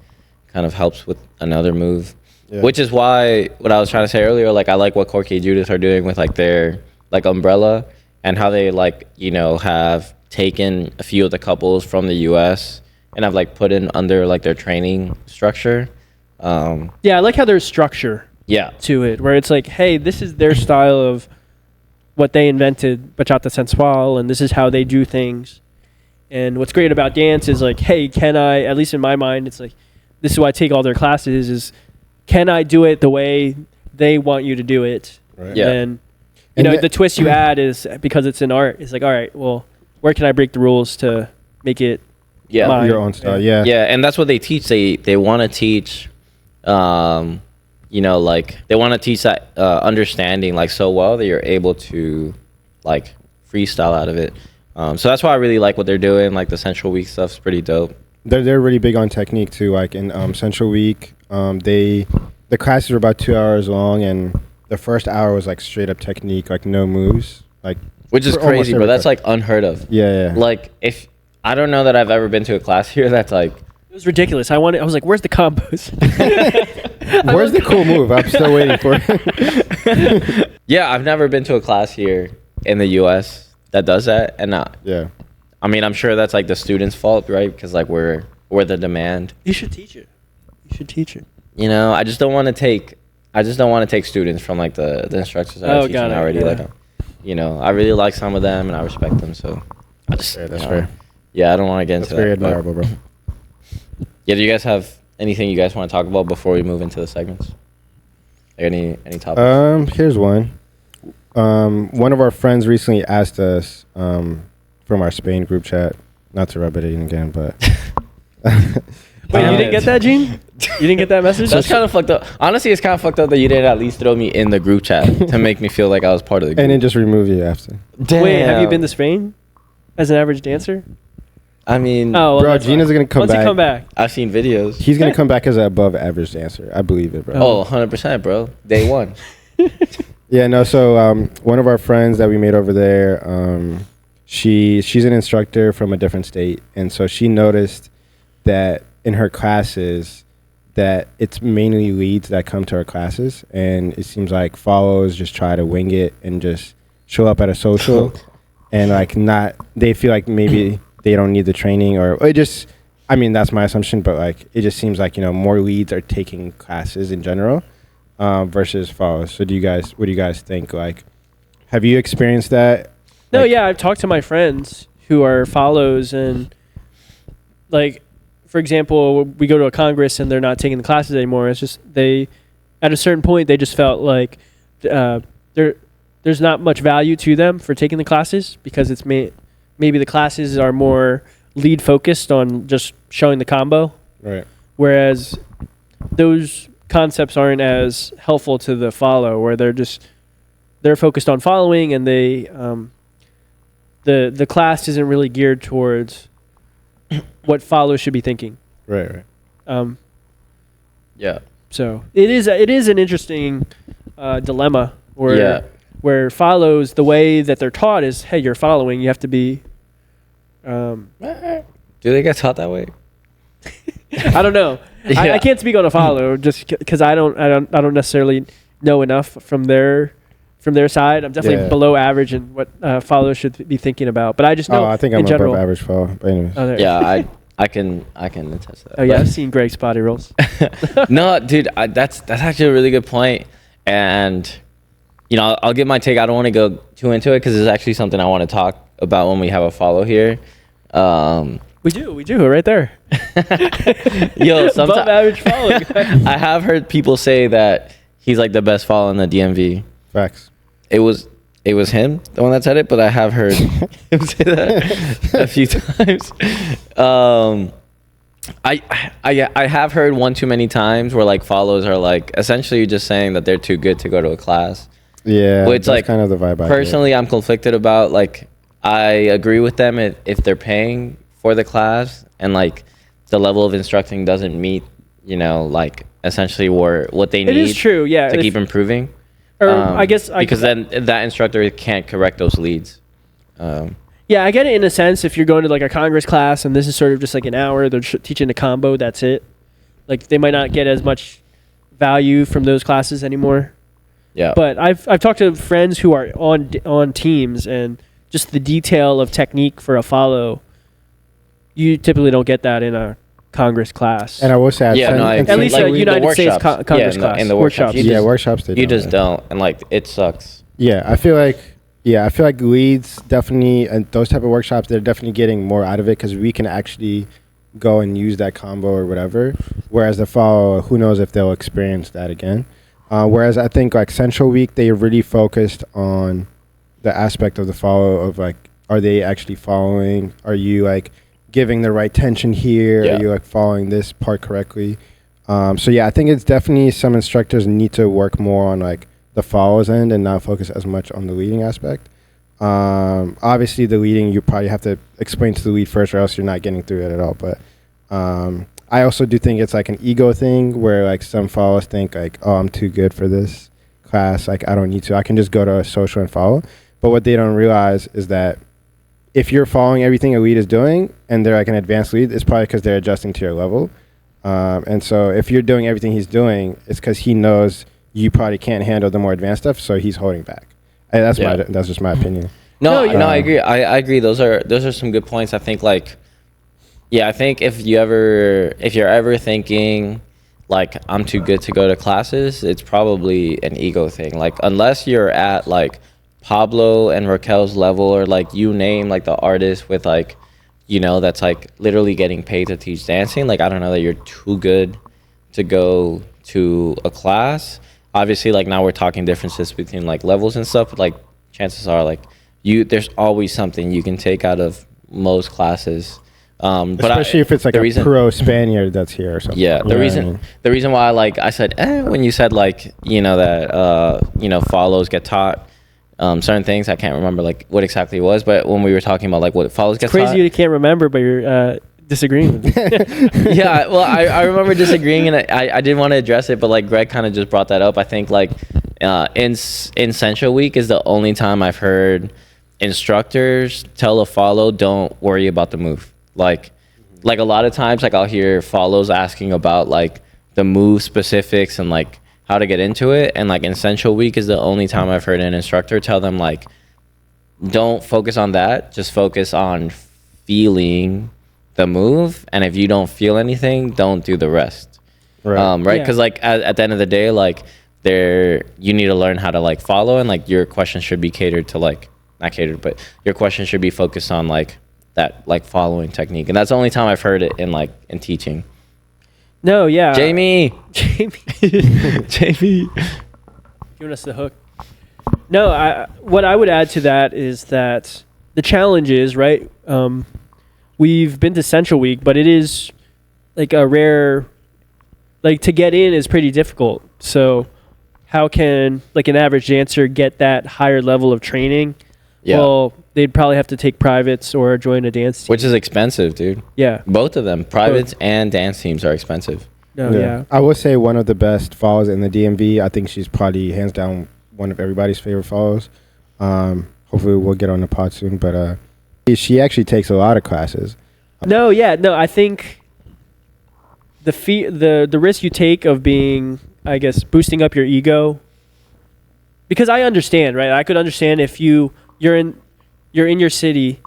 kind of helps with another move. Yeah. Which is why what I was trying to say earlier, like I like what Corky Judith are doing with like their like umbrella and how they like, you know, have taken a few of the couples from the US and have like put in under like their training structure. Yeah, I like how there's structure Yeah. to it, where it's like, hey, this is their style of what they invented, bachata sensual, and this is how they do things. And what's great about dance is like, hey, can I, at least in my mind, it's like, this is why I take all their classes, is can I do it the way they want you to do it? Right. Yeah. And, you And know, the- the twist you add is, because it's an art, it's like, all right, well, where can I break the rules to make it Yeah. mine? Your own style. Yeah. Yeah, and that's what they teach. They want to teach, you know, like they want to teach that understanding like so well that you're able to like freestyle out of it. So that's why I really like what they're doing. Like the Central Week stuff's pretty dope. They're really big on technique too. Like in Central Week, the classes were about 2 hours long, and the first hour was like straight up technique, like no moves, like Which is for almost crazy, bro. every That's class. like unheard of. yeah. Like if I don't know that I've ever been to a class here that's like It was ridiculous. I was like, where's the combos? Where's the cool move? I'm still waiting for it. yeah, I've never been to a class here in the US that does that. And Yeah. I mean, I'm sure that's like the students' fault, right? Because like we're the demand. You should teach it. You should teach it. You know, I just don't want to take students from like the instructors that Oh, are teaching got it, already. yeah. Like, you know, I really like some of them and I respect them. So I just Fair, that's you know, fair. Yeah, I don't want to get That's into very that. but- admirable, bro. Yeah, do you guys have anything you guys want to talk about before we move into the segments? Any topics? Here's one. One of our friends recently asked us from our Spain group chat, not to rub it in again, but Wait, you didn't get that, Gene? You didn't get that message? That's kind of fucked up. Honestly, it's kind of fucked up that you didn't at least throw me in the group chat to make me feel like I was part of the group. and then just remove you after. Damn. Wait, have you been to Spain as an average dancer? I mean, Oh, well, Bro, that's Gina's fine. gonna come Once back. you come back. I've seen videos. He's gonna come back as an above average dancer. I believe it, bro. Oh, 100%, bro. Day one. Yeah, no. So one of our friends that we made over there, she's an instructor from a different state, and so she noticed that in her classes that it's mainly leads that come to her classes, and it seems like follows just try to wing it and just show up at a social, and like not they feel like maybe they don't need the training or it just. I mean that's my assumption, but like it just seems like more leads are taking classes in general. Versus follows. So what do you guys think? Like, have you experienced that? No, Like- yeah, I've talked to my friends who are follows, and like, for example, we go to a congress and they're not taking the classes anymore. It's just at a certain point, they just felt like there's not much value to them for taking the classes because it's maybe the classes are more lead focused on just showing the combo, Right. whereas those concepts aren't as helpful to the follow, where they're focused on following, and the class isn't really geared towards what follows should be thinking. Right. Yeah. So it is an interesting dilemma where follows, the way that they're taught is, hey, you're following, you have to be Do they get taught that way? I don't know. Yeah. I can't speak on a follow just because I don't necessarily know enough from their from their side. I'm definitely Yeah. below average in what followers should be thinking about. But I just know I think in I'm general. above average follow. But anyways. Oh, there. Yeah, I can attest to that. Oh yeah, But- I've seen Greg's body rolls. No, dude, that's actually a really good point. And you know, I'll give my take. I don't want to go too into it because it's actually something I want to talk about when we have a follow here. We do right there. Yo, Above sometimes average following. I have heard people say that he's like the best follow in the DMV. Facts. It was him, the one that said it, but I have heard him say that a few times. I have heard one too many times where like follows are like essentially just saying that they're too good to go to a class. Yeah, Which, that's like, kind of the vibe I get. Personally, I'm conflicted about. Like, I agree with them if they're paying for the class and like the level of instructing doesn't meet, you know, like essentially what they need. It is true, yeah. to keep improving. Or I guess because then that instructor can't correct those leads. Yeah, I get it in a sense. If you're going to like a Congress class and this is sort of just like an hour, they're teaching a combo. That's it. Like they might not get as much value from those classes anymore. Yeah. But I've talked to friends who are on teams, and just the detail of technique for a follow, you typically don't get that in a Congress class. And I will say, at least like a the United States workshops. Congress Yeah, class. in the workshops. workshops. They You don't, just don't, and like it sucks. Yeah, I feel like leads definitely, and those type of workshops, they're definitely getting more out of it because we can actually go and use that combo or whatever. Whereas the follow, who knows if they'll experience that again. Whereas I think like Central Week, they really focused on the aspect of the follow of like, are they actually following? Are you like giving the right tension here? Yeah. Are you like following this part correctly? So yeah, I think it's definitely some instructors need to work more on like the follows end and not focus as much on the leading aspect. Obviously the leading, you probably have to explain to the lead first or else you're not getting through it at all. But I also do think it's like an ego thing where like some followers think like, oh, I'm too good for this class. Like I don't need to, I can just go to a social and follow. But what they don't realize is that if you're following everything a lead is doing and they're like an advanced lead, it's probably because they're adjusting to your level. And so if you're doing everything he's doing, it's because he knows you probably can't handle the more advanced stuff, so he's holding back. And that's just my opinion. No, I agree. I agree. Those are some good points. I think like, yeah, I think if you're ever thinking like I'm too good to go to classes, it's probably an ego thing. Like unless you're at like Pablo and Raquel's level, or like you name like the artist with like, you know, that's like literally getting paid to teach dancing. Like I don't know that you're too good to go to a class. Obviously, like now we're talking differences between like levels and stuff. But like chances are like there's always something you can take out of most classes. But especially if it's like pro Spaniard that's here or something. Yeah, the reason why like I said when you said like you know that you know follows get taught certain things, I can't remember like what exactly it was, but when we were talking about like what follows get taught. Crazy you can't remember, but you're disagreeing with me. Yeah, well I remember disagreeing, and I didn't want to address it, but like Greg kind of just brought that up. I think like in Central Week is the only time I've heard instructors tell a follow don't worry about the move. Like a lot of times like I'll hear follows asking about like the move specifics and like how to get into it, and like in Central Week is the only time I've heard an instructor tell them like don't focus on that, just focus on feeling the move, and if you don't feel anything, don't do the rest. Right, because like at the end of the day, like you need to learn how to like follow, and like your question should be catered to like not catered, but your question should be focused on like that like following technique, and that's the only time I've heard it in teaching. No, yeah. Jamie. Giving us the hook. No, what I would add to that is that the challenge is, right, we've been to Central Week, but it is like a rare, like to get in is pretty difficult. So how can like an average dancer get that higher level of training? Yeah. Well, they'd probably have to take privates or join a dance team. Which is expensive, dude. Yeah. Both of them. Privates and dance teams are expensive. No, yeah. I would say one of the best follows in the DMV. I think she's probably hands down one of everybody's favorite follows. Hopefully we'll get on the pod soon. But she actually takes a lot of classes. No, I think the risk you take of being, I guess, boosting up your ego because I understand, right? I could understand if you're in your city.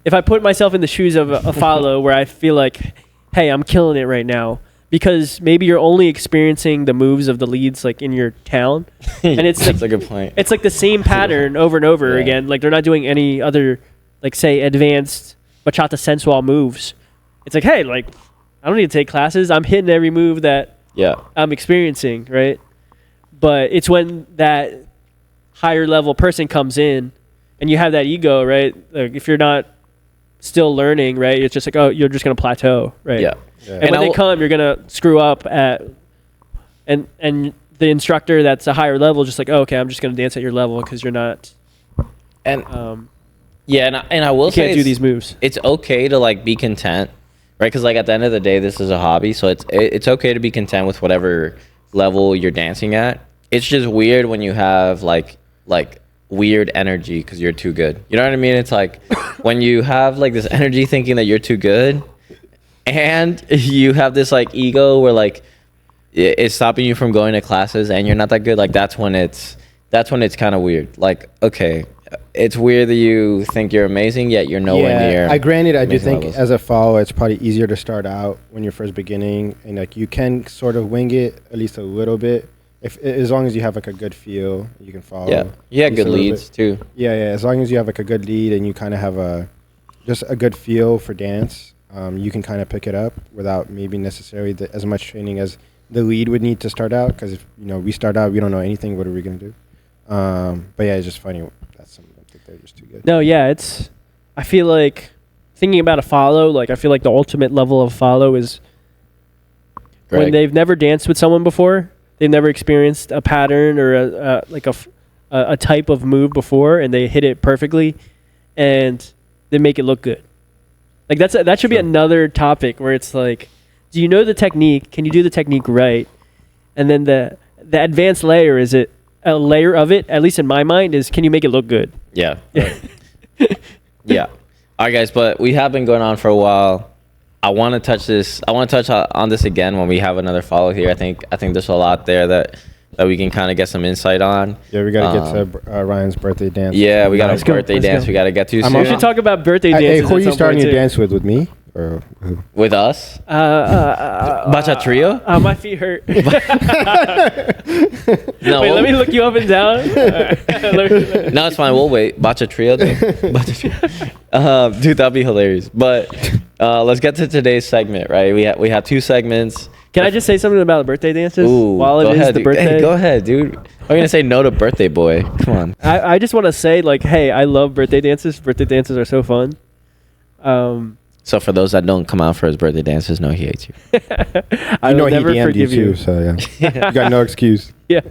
If I put myself in the shoes of a follow where I feel like, hey, I'm killing it right now, because maybe you're only experiencing the moves of the leads like in your town, and it's That's like a good point. it's like the same pattern over and over Yeah. again. Like they're not doing any other, like say advanced bachata sensual moves. It's like, hey, like I don't need to take classes. I'm hitting every move that Yeah. I'm experiencing, right? But it's when that higher level person comes in and you have that ego, right? Like if you're not still learning, right? It's just like, oh, you're just gonna plateau, right? Yeah. Yeah. And when they come, you're gonna screw up at, and the instructor that's a higher level, just like, oh, okay, I'm just gonna dance at your level because you're not. And yeah, and I will You say can't do these moves. it's okay to like be content, right? Because like at the end of the day, this is a hobby, so it's okay to be content with whatever level you're dancing at. It's just weird when you have like weird energy because you're too good. You know what I mean? It's like when you have like this energy thinking that you're too good, and you have this like ego where like it's stopping you from going to classes, and you're not that good. Like that's when it's kind of weird. Like okay, it's weird that you think you're amazing, yet you're nowhere near. I granted, I do amazing think levels. as a follower, it's probably easier to start out when you're first beginning, and like you can sort of wing it at least a little bit, if as long as you have like a good feel, you can follow. Yeah, you had at least good a little leads bit. too. Yeah, as long as you have like a good lead and you kind of have just a good feel for dance, you can kind of pick it up without maybe necessarily as much training as the lead would need to start out. Because if we start out, we don't know anything. What are we gonna do? But yeah, it's just funny. That's something that they're just too good. No, yeah, I feel like thinking about a follow, like I feel like the ultimate level of follow is when Greg. they've never danced with someone before, they've never experienced a pattern or a type of move before, and they hit it perfectly, and they make it look good. Like that should be Sure. another topic where it's like, do you know the technique? Can you do the technique right? And then the advanced layer is it a layer of it? At least in my mind, is can you make it look good? Yeah. Yeah. All right, guys, but we have been going on for a while. I want to touch this. I want to touch on this again when we have another follow here. I think there's a lot there that we can kind of get some insight on. Yeah, we gotta get to Ryan's birthday dance. Yeah, we got Let's a go, birthday let's dance. go. We got to get to I'm soon. We should talk about birthday Hey, dances. who are at you some starting point, your too. dance with me or who? With us. Bachata trio? My feet hurt. No. Wait, let me look you up and down. No, it's fine. We'll wait. Bachata trio. Dude, that'd be hilarious. But let's get to today's segment, right? We have two segments. Can I just say something about the birthday dances? Ooh, while go it is ahead, the dude. birthday. Hey, go ahead, dude. I'm gonna say no to birthday boy. Come on. I just want to say, like, hey, I love birthday dances. Birthday dances are so fun. So for those that don't come out for his birthday dances, no, he hates you. I You know will he never DM'd you forgive too, you. so yeah. You got no excuse. Yeah.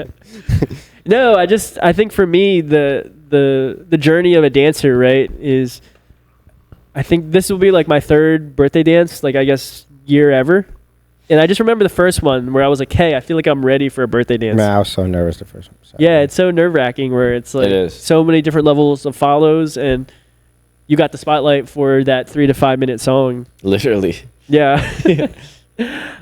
No, I think for me the journey of a dancer, right, is I think this will be like my third birthday dance, like I guess year ever. And I just remember the first one where I was like, hey, I feel like I'm ready for a birthday dance. Man, I was so nervous the first one. So. Yeah, it's so nerve-wracking where it's like It is. so many different levels of follows, and you got the spotlight for that 3 to 5 minute song. Literally. Yeah.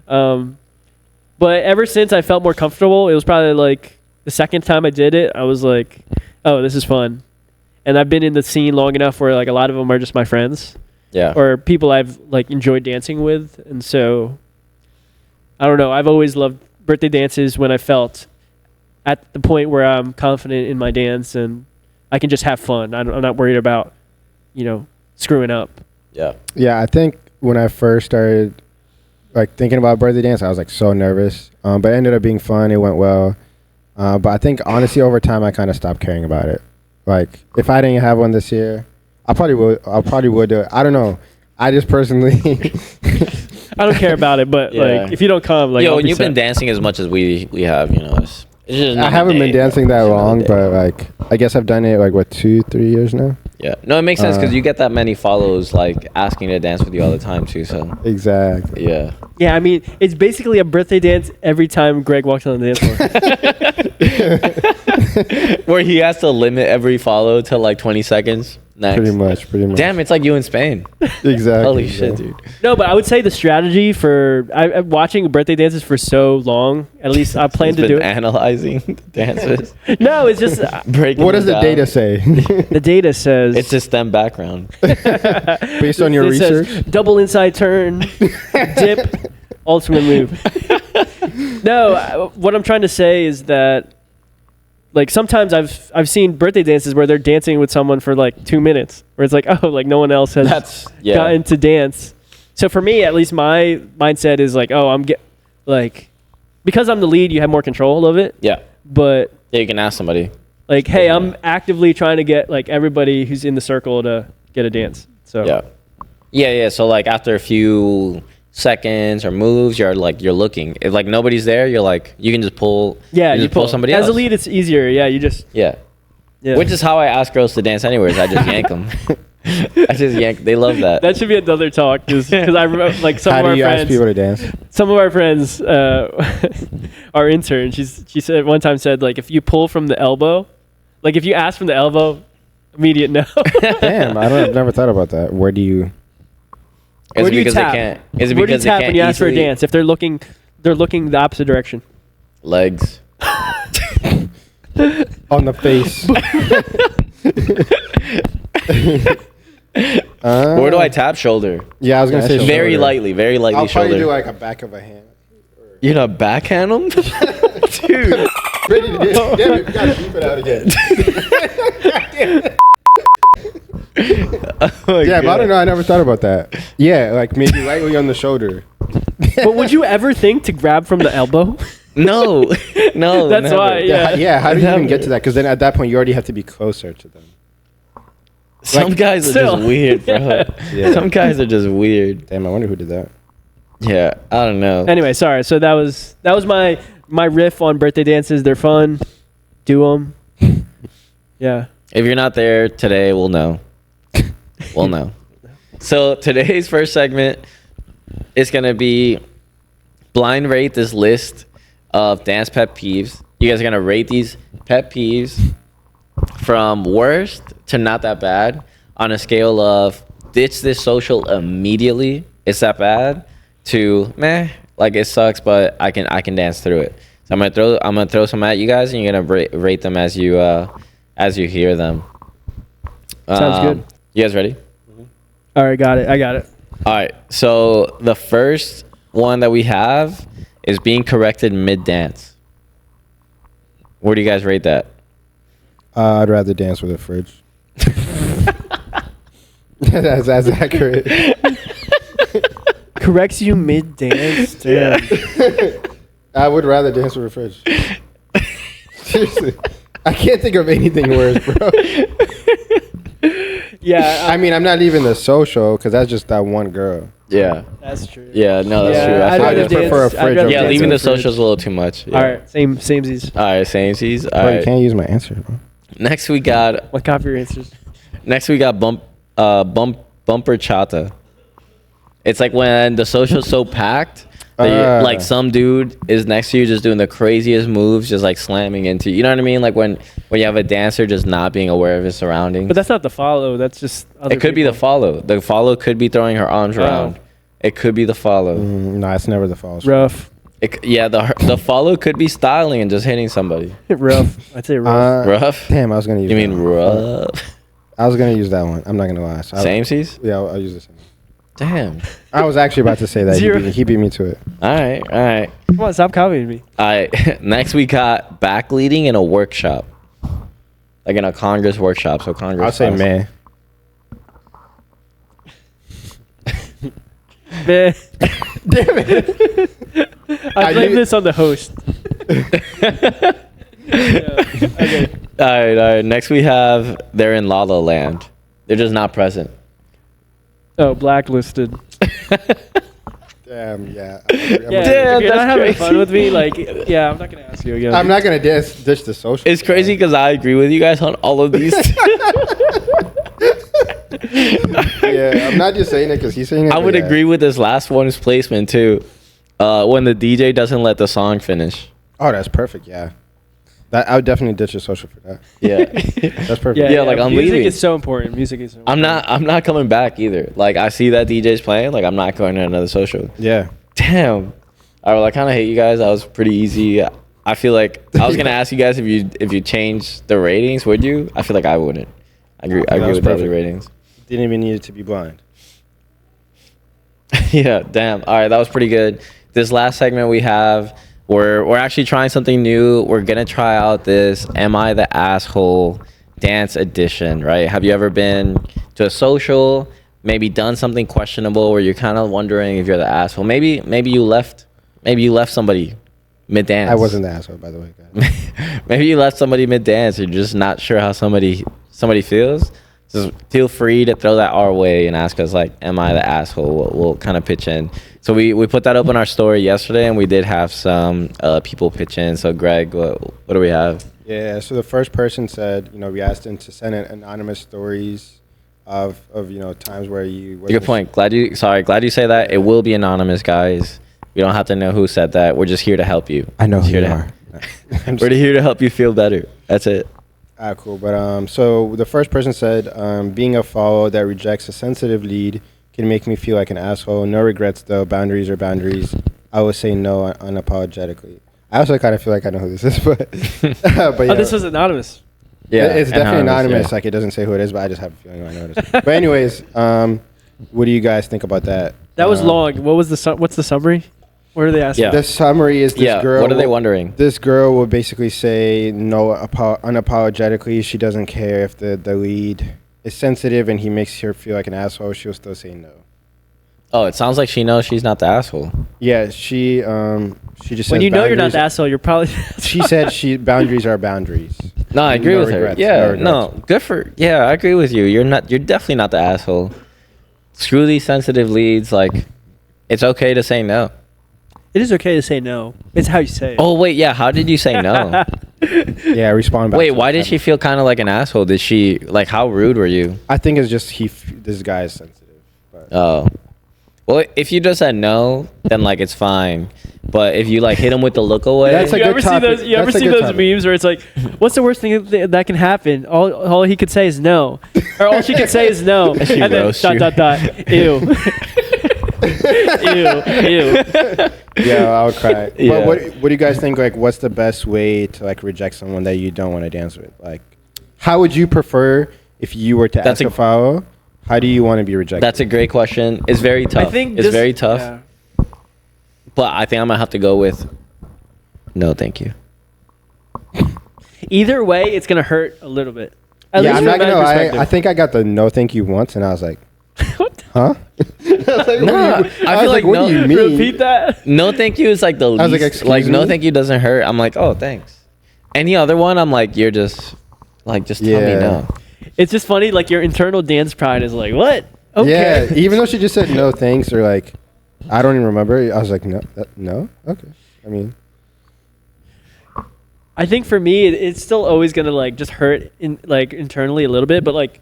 But ever since I felt more comfortable, it was probably like the second time I did it, I was like, oh, this is fun. And I've been in the scene long enough where like a lot of them are just my friends Yeah. or people I've like enjoyed dancing with. And so I don't know. I've always loved birthday dances when I felt at the point where I'm confident in my dance and I can just have fun. I'm not worried about, screwing up. Yeah. Yeah, I think when I first started like thinking about birthday dance, I was like so nervous. But it ended up being fun. It went well. But I think honestly over time I kind of stopped caring about it. Like if I didn't have one this year, I probably would do it. I don't know. I just personally I don't care about it, but Yeah. like if you don't come, like Yo, I'll when be you've been sad. dancing as much as we have, it's just I another haven't been day, dancing bro. that It's another long, day. but like I guess I've done it like 2-3 years now. Yeah. No, it makes sense because Uh, you get that many follows like asking to dance with you all the time too. So Exactly. yeah. Yeah, I mean, it's basically a birthday dance every time Greg walks on the dance floor. Where he has to limit every follow to like 20 seconds. Next. Pretty much. Damn, it's like you in Spain. Exactly. Holy shit, dude. No, but I would say the strategy for watching birthday dances for so long, at least I plan He's to do been it. analyzing the dances. No, it's just Breaking What does them the down. data say? the data says It's a STEM background. Based on your it says research? double inside turn, dip, ultimate move. No, what I'm trying to say is that like sometimes I've seen birthday dances where they're dancing with someone for like 2 minutes, where it's like, oh, like no one else has gotten to dance. So for me, at least my mindset is like, oh, because I'm the lead, you have more control of it. Yeah. But Yeah, you can ask somebody. like, hey, I'm actively trying to get like everybody who's in the circle to get a dance. So Yeah. So like after a few seconds or moves, you're looking. If like nobody's there, you're like you can just pull. yeah, you just pull somebody else. as a lead. It's easier. Yeah, you just Yeah. yeah. Which is how I ask girls to dance anyways. I just yank them. I just yank. They love that. that should be another talk because I remember like some How of do our you ask friends. people to dance? Some of our friends, our intern, she said one time said like if you pull from the elbow, like if you ask from the elbow, immediate no. Damn, I've never thought about that. Where do you? Is Where it do you because tap? they can't? Is it Where do you because they tap can't when you ask for a easily- dance? If they're looking the opposite direction. Legs. On the face. Where do I tap? Shoulder. Yeah, I was gonna say shoulder. Very shoulder. lightly. Very lightly. I'll probably shoulder. do like a back of a hand. You know, backhand them, dude. Ready to do. Damn it, we gotta beep it out again. Oh Yeah, but I don't know. I never thought about that. Yeah, like maybe lightly on the shoulder. But would you ever think to grab from the elbow? No, no. That's never. why, yeah. Yeah. How do you even Never. get to that? Because then at that point you already have to be closer to them. Some Like, guys are still. just weird, bro. Yeah. Some guys are just weird. Damn, I wonder who did that. Yeah, I don't know. Anyway, sorry. So that was my riff on birthday dances. They're fun. Do them. Yeah. If you're not there today, we'll know. We'll know. So today's first segment is gonna be blind rate this list of dance pet peeves. You guys are gonna rate these pet peeves from worst to not that bad on a scale of ditch this social immediately, it's that bad, to meh, like it sucks, but I can dance through it. So I'm gonna throw some at you guys, and you're gonna rate them as you hear them. Sounds good. You guys ready? All right, got it. I got it. All right. So the first one that we have is being corrected mid dance. Where do you guys rate that? I'd rather dance with a fridge. That's accurate. Corrects you mid dance. Damn. I would rather dance with a fridge. Seriously. I can't think of anything worse, bro. Yeah, I mean, I'm not even the social because that's just that one girl. Yeah. that's true. Yeah. No, that's Yeah, true. I'd feel rather like prefer dance. a I'd fridge rather over yeah, dance leaving in the a fridge. socials a little too much. Yeah. All right, samesies. All right. Samesies. All Bro, you right. can't use my answer, bro. Next we got What copy your answers? bumper chata. It's like when the social's so packed that like some dude is next to you just doing the craziest moves, just like slamming into you. You know what I mean? Like when you have a dancer just not being aware of his surroundings. But that's not the follow. That's just other It could be the people. follow. The follow could be throwing her arms around. It could be the follow. No, it's never the false. Rough. Yeah, the follow could be styling and just hitting somebody. Rough. I'd say rough. Rough? Damn, I was gonna use. You that mean one. rough? I was gonna use that one. I'm not gonna lie. So Samesies? Yeah, I'll use the same. Damn. I was actually about to say that. Zero. He beat me to it. All right. Come on, stop copying me. All right. Next we got back leading in a workshop. Like in a Congress workshop. So Congress. I'll say class. man. Man. Damn it. I blame knew- this on the host. Yeah, okay. All right. Next we have they're in La La Land. They're just not present. Oh, blacklisted. Damn. Yeah. Yeah, Damn, if you're that's not having crazy. fun with me, like, yeah, I'm not gonna ask you again. I'm not gonna ditch the social. It's crazy because I agree with you guys on all of these. Yeah, I'm not just saying it because he's saying it. I but would yeah. agree with this last one's placement too. When the DJ doesn't let the song finish. Oh, that's perfect. Yeah. That I would definitely ditch a social for that. Yeah. That's perfect. Yeah, like, I'm music leaving. is so important. Music is so important. I'm not coming back either. Like I see that DJ's playing, like I'm not going to another social. Yeah. Damn. All right, well, I kind of hate you guys. That was pretty easy. I feel like I was gonna ask you guys if you changed the ratings, would you? I feel like I wouldn't. I agree That was with the other perfect. ratings. Didn't even need it to be blind. Yeah, damn. All right, that was pretty good. This last segment we have, we're actually trying something new. We're gonna try out this "Am I the Asshole" dance edition, right? Have you ever been to a social, maybe done something questionable where you're kind of wondering if you're the asshole? Maybe you left somebody mid dance. I wasn't the asshole, by the way, guys. Maybe you left somebody mid dance. You're just not sure how somebody feels. Just feel free to throw that our way and ask us, like, am I the asshole? We'll kind of pitch in. So we put that up on our story yesterday, and we did have some people pitch in. So Greg, what do we have? Yeah, so the first person said, we asked him to send in anonymous stories of times where you... Good point. Glad you say that. It will be anonymous, guys. We don't have to know who said that. We're just here to help you. I know who here you to are. We're here to help you feel better. That's it. Cool. But so the first person said, being a follow that rejects a sensitive lead can make me feel like an asshole. No regrets, though. Boundaries are boundaries. I will say no unapologetically. I also kind of feel like I know who this is, but but yeah. Oh, this was anonymous. Yeah, it's definitely anonymous. Yeah. Like, it doesn't say who it is, but I just have a feeling I know it is. But anyways, what do you guys think about that? That was long. What's the summary? What are they asking? Yeah. The summary is this girl. What are they wondering? This girl will basically say no unapologetically. She doesn't care if the lead is sensitive and he makes her feel like an asshole. She'll still say no. Oh, it sounds like she knows she's not the asshole. Yeah, she just When says you know you're not boundaries- the asshole, you're probably. She said boundaries are boundaries. No, I agree No with regrets, her. no Yeah, regrets. no, good for. Yeah, I agree with you. You're definitely not the asshole. Screw these sensitive leads. Like, it's okay to say no. It is okay to say no. It's how you say it. Oh wait, yeah. How did you say no? Yeah, respond back. Wait, to why that. did she feel kind of like an asshole? Did she like how rude were you? I think it's just this guy is sensitive. But Oh, well, if you just said no, then like it's fine. But if you like hit him with the look away, That's a you good ever see topic. those? You ever That's a see good those topic. memes where it's like, "What's the worst thing that can happen?" All he could say is no, or all she could say is no, She and then roasts dot you. dot dot. Ew. Ew. yeah, I'll cry. Yeah. But what do you guys think? Like, what's the best way to like reject someone that you don't want to dance with? Like, how would you prefer if you were to That's ask a follow? How do you want to be rejected? that's a great question. It's very tough. I think it's very tough. yeah. But I think I'm gonna have to go with no, thank you. Either way, it's gonna hurt a little bit. At Yeah, least I'm from not my gonna lie. perspective. I think I got the no thank you once, and I was like, What? huh? I was like, Nah, what do you- I I feel was like what no- do you mean? Repeat that. No, thank you is like the I was like, least. Like, excuse no, me? thank you doesn't hurt. I'm like, oh, thanks. Any other one, I'm like, you're just like, just tell me Yeah. no. It's just funny. Like your internal dance pride is like, what? Okay. Yeah, even though she just said no thanks or like, I don't even remember. I was like, no, okay. I mean, I think for me, it's still always gonna like just hurt in like internally a little bit, but like,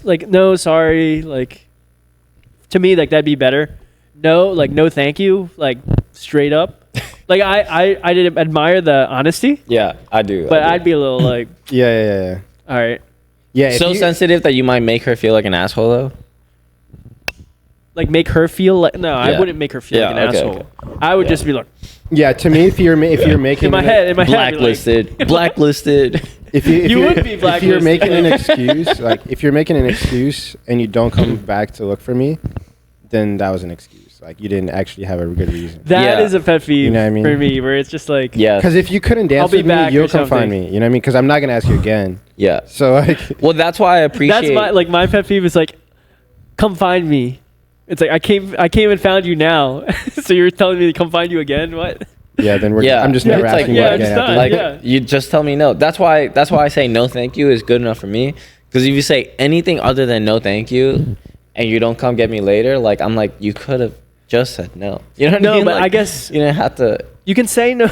like no, sorry, like to me, like that'd be better. No, like no, thank you, like straight up. Like I didn't admire the honesty, Yeah, I do. but I do. I'd be a little like, yeah. all right, Yeah, if so you- sensitive that you might make her feel like an asshole, though. like make her feel like no, I Yeah. wouldn't make her feel Yeah, like an okay, asshole. okay. I would Yeah. just be like Yeah, to me, if you're making in my head, I'd be like, Blacklisted. Blacklisted. if you You would be if you're blacklisted. making an excuse, like if you're making an excuse and you don't come back to look for me, then that was an excuse. Like you didn't actually have a good reason. that Yeah. is a pet peeve You know what I mean? for me, where it's just like, Yeah. Because if you couldn't dance I'll be with me, back you'll or come find something. me. You know what I mean? Because I'm not gonna ask you again. Yeah. So like, Well, that's why I appreciate. that's my like my pet peeve is like, come find me. It's like I came and found you now, so you're telling me to come find you again? What? yeah, then Yeah. I'm just Yeah, never it's like- asking yeah, you I'm again. just after done. that. like Yeah. you just tell me no. That's why I say no thank you is good enough for me. Because if you say anything other than no thank you, and you don't come get me later, like I'm like you could have just said no. You know what I No, mean? but Like, I guess you didn't have to. you can say no.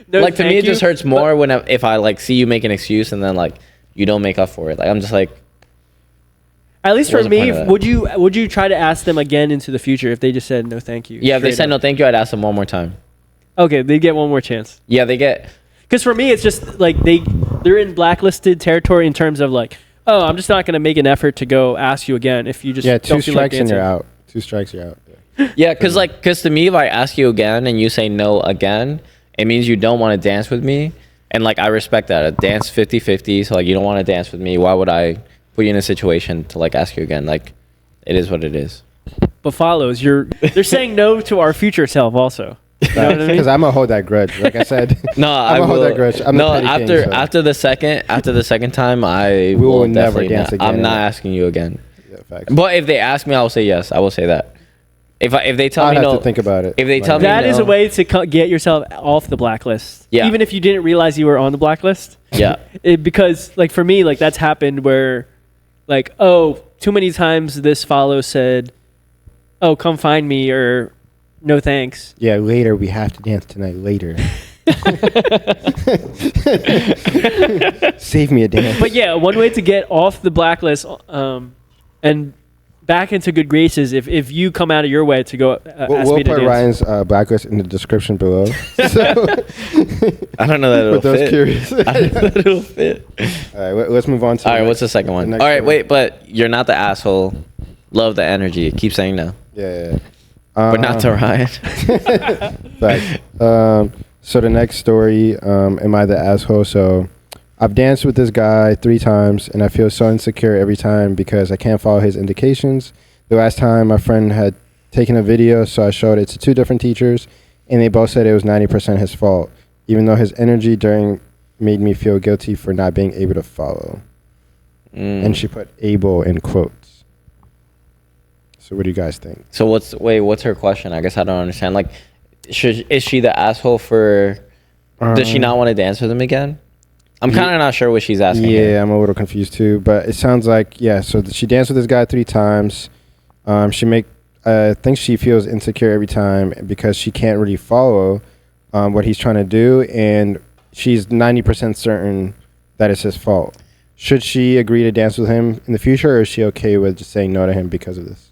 No, Like to me, thank it just you, hurts more when if I like see you make an excuse and then like you don't make up for it. Like I'm just like At least What for was the point me, of that? would you try to ask them again into the future if they just said no, thank you? yeah. If they straight said up? no thank you, I'd ask them one more time. Okay, they get one more chance. Yeah, they get. Because for me, it's just like they're in blacklisted territory in terms of like, oh, I'm just not gonna make an effort to go ask you again if you just Yeah, don't 2 feel like strikes and dancing. you're out. 2 strikes, you're out. Yeah, because to me, if I ask you again and you say no again, it means you don't want to dance with me. And like I respect that. A dance 50-50. So like you don't want to dance with me. Why would I put you in a situation to like ask you again? Like it is what it is. But follows, they're saying no to our future self also. You know what I mean? Because I'm gonna hold that grudge. Like I said, No, I'm gonna hold that grudge. I'm no, the petty after king, so. after the second time, I will will never definitely dance not. again. I'm not asking you again. Yeah, facts. But if they ask me, I will say yes. I will say that. If they tell I'd me have no, to think about it. if they tell me That is no, a way to get yourself off the blacklist. Yeah. Even if you didn't realize you were on the blacklist. yeah, Because like for me, like that's happened where like, oh, too many times this follow said, oh, come find me, or no thanks. Yeah, later we have to dance tonight. Later. Save me a dance. But yeah, one way to get off the blacklist and back into good graces if you come out of your way to go ask we'll me to put dance. Ryan's blacklist in the description below. So, I don't know that it'll for those fit. curious. I don't know that it'll fit. All right, let's move on to. All right, what's the second one? next All right, one. wait, but you're not the asshole. Love the energy. Keep saying no, Yeah. but not to Ryan. Facts. So the next story, am I the asshole? So I've danced with this guy 3 times, and I feel so insecure every time because I can't follow his indications. The last time, my friend had taken a video, so I showed it to 2 different teachers, and they both said it was 90% his fault, even though his energy during made me feel guilty for not being able to follow. And she put "able" in quotes. So what do you guys think? So what's her question? I guess I don't understand. Like, is she the asshole for? Does she not want to dance with him again? I'm kind of not sure what she's asking. Yeah, here. I'm a little confused too, but it sounds like, yeah, so she danced with this guy 3 times. I think she feels insecure every time because she can't really follow what he's trying to do, and she's 90% certain that it's his fault. Should she agree to dance with him in the future, or is she okay with just saying no to him because of this?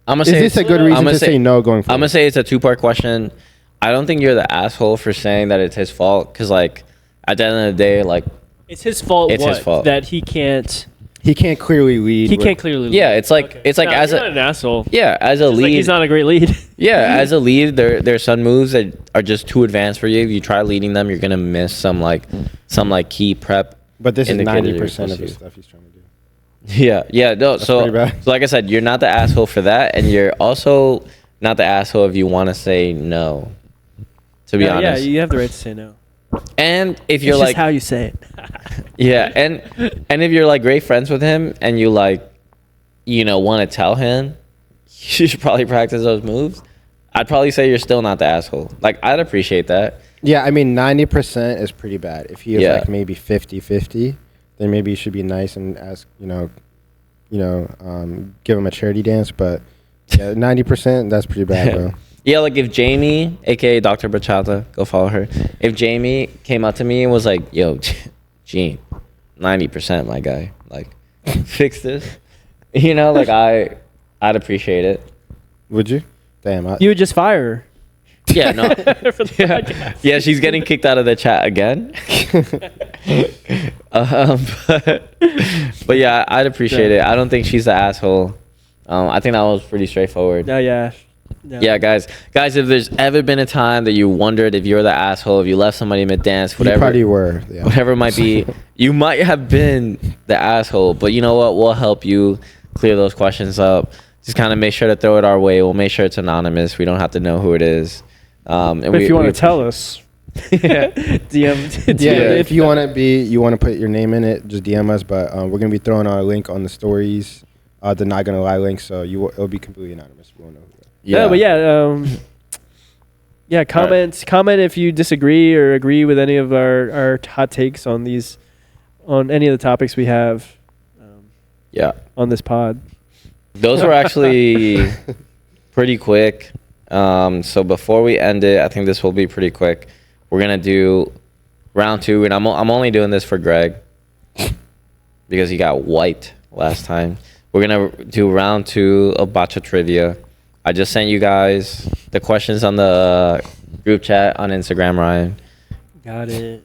I'm gonna Is say this a good reason to say no going forward? I'm gonna say it's a 2-part question. I don't think you're the asshole for saying that it's his fault, because like at the end of the day, like It's his fault. It's his fault. That he can't. He can't clearly lead. He can't clearly. yeah, lead. it's like Okay. it's like No, as you're a not an asshole. yeah as a It's like lead. he's not a great lead. Yeah, as a lead, there's some moves that are just too advanced for you. If you try leading them, you're gonna miss some key prep. But this is indicator you're 90% supposed of to the use. stuff he's trying to do. Yeah, no. So pretty bad. like I said, you're not the asshole for that, and you're also not the asshole if you want to say no. To be Yeah, honest, you have the right to say no. and if you're It's like just how you say it. yeah, and if you're like great friends with him, and you like, want to tell him, you should probably practice those moves. I'd probably say you're still not the asshole. Like I'd appreciate that. Yeah, I mean, 90% is pretty bad. If he is Yeah. like maybe 50-50, then maybe you should be nice and ask, give him a charity dance. But yeah, 90%, that's pretty bad, bro. Yeah, like if Jamie, aka Dr. Bachata, go follow her. If Jamie came up to me and was like, "Yo, Gene, 90%, my guy, like, fix this," like I'd appreciate it. Would you? Damn. You would just fire her. Yeah, no. For the podcast. Yeah, she's getting kicked out of the chat again. But yeah, I'd appreciate it. I don't think she's the asshole. I think that was pretty straightforward. No, yeah. No. Yeah, guys, if there's ever been a time that you wondered if you're the asshole, if you left somebody mid-dance, you whatever, probably were. Yeah. whatever it might be, you might have been the asshole. But you know what? We'll help you clear those questions up. Just kind of make sure to throw it our way. We'll make sure it's anonymous. We don't have to know who it is. And But if you want to tell us, yeah. DM. Yeah, if you want to put your name in it, just DM us. But we're gonna be throwing out a link on the stories, the Not Gonna Lie link, so it'll be completely anonymous. We won't know who it is. Yeah, but yeah. Comment if you disagree or agree with any of our hot takes on any of the topics we have. Yeah. On this pod. Those were actually pretty quick. So before we end it, I think this will be pretty quick. We're gonna do round 2, and I'm only doing this for Greg because he got wiped last time. We're gonna do round 2 of Bachata Trivia. I just sent you guys the questions on the group chat on Instagram, Ryan. Got it.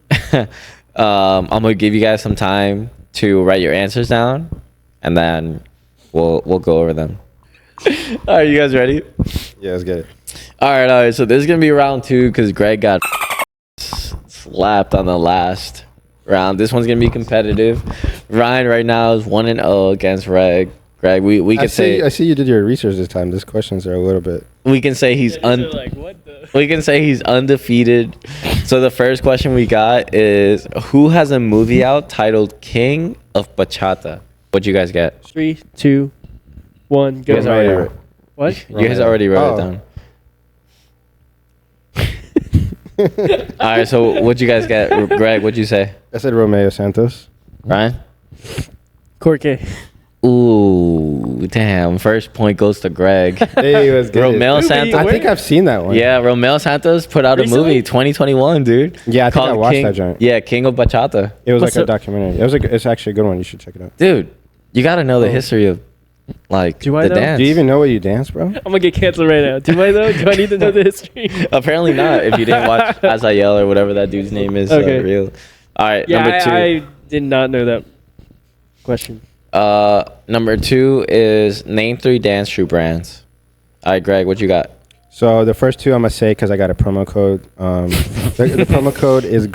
I'm gonna give you guys some time to write your answers down, and then we'll go over them. All right, you guys ready? Yeah, let's get it. All right. So this is gonna be round 2 because Greg got slapped on the last round. This one's gonna be competitive. Ryan right now is 1-0 against Greg. We I could say see you did your research this time. These questions are a little bit. we can say he's Like, what the? we can say he's undefeated. So the first question we got is, who has a movie out titled King of Bachata? What'd you guys get? 3, 2, 1, go. You guys already Romeo. wrote, What? you guys already wrote Oh. it down. All right, so what'd you guys get? Greg, what'd you say? I said Romeo Santos. Ryan? Corke. Ooh, damn. First point goes to Greg. Hey, let's get Romeo it. Santos. I think I've seen that one. Yeah, Romeo Santos put out Recently? a movie 2021, dude. Yeah, I think I called watched King, that joint. Yeah, King of Bachata. It was What's like a the- documentary. It's actually a good one. You should check it out. Dude, you got to know the Oh. history of like Do I the know? dance. Do you even know what you dance, bro? I'm gonna get canceled right now. Do I though? Do I need to know the history? Apparently not. If you didn't watch As I Yell or whatever that dude's name is, Okay. real. All right, Yeah, number 2. I did not know that question. Number 2 is name 3 dance shoe brands. All right, Greg, what you got? So the first two I'm gonna say because I got a promo code. The promo code is.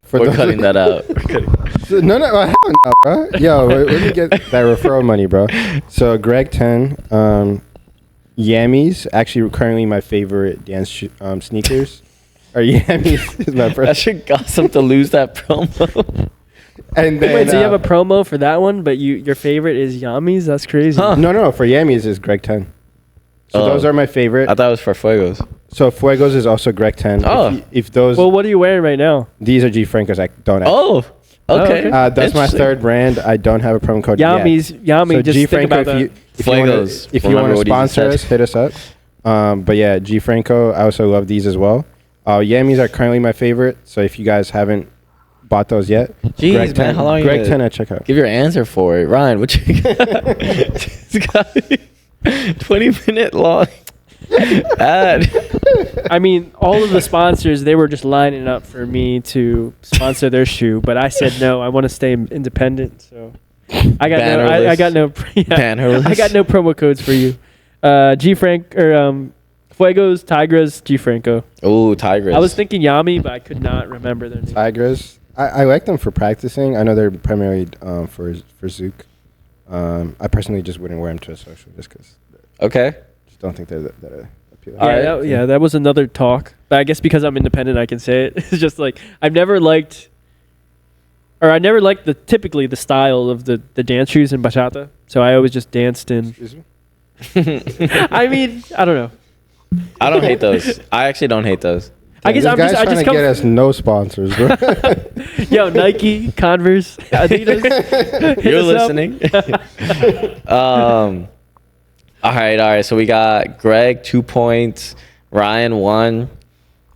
For We're those- cutting that out. We're cutting- No, hell no, bro. Yo, let me get that referral money, bro. So Greg 10, Yammies, actually currently my favorite dance sneakers. Or Yammies is my I first. should gossip to lose that promo. And then, Wait, so you have a promo for that one, but your favorite is Yami's? That's crazy. Huh. No, for Yammies is Greg 10. So Oh. those are my favorite. I thought it was for Fuegos. So Fuegos is also Greg 10. Oh. If those, Well, what are you wearing right now? these are G Francos, I don't have. Oh, okay. okay. That's my Interesting. third brand. I don't have a promo code Yami's. yet. Yami, So just G think Franco, about that. if you wanna, Fuegos. if you Remember want to what he just sponsor said. us, hit us up. But yeah, G Franco, I also love these as well. Yammies are currently my favorite. So if you guys haven't bought those yet, Jeez, Greg man, 10, how long are you Greg gonna 10 at checkout. give your answer for it? Ryan, what you got? It's got 20-minute long ad. I mean, all of the sponsors, they were just lining up for me to sponsor their shoe, but I said no. I want to stay independent, so I got no. I got no. Yeah, Bannerless. I got no promo codes for you. G Frank or Fuegos, Tigres, G Franco. Ooh, Tigers. I was thinking Yami, but I could not remember their name. Tigers. I like them for practicing. I know they're primarily for Zook. I personally just wouldn't wear them to a social just because. Okay. Just don't think they're that appealing. Alright. That was another talk. But I guess because I'm independent, I can say it. It's just like I never liked typically the style of the dance shoes in bachata. So I always just danced in. Excuse me? I mean, I don't know. I don't hate those. I actually don't hate those. I guess This I'm guy's just I trying just to come. get us no sponsors, bro. Yo, Nike, Converse, Adidas. hit You're us up. listening. All right. So we got Greg 2 points, Ryan 1.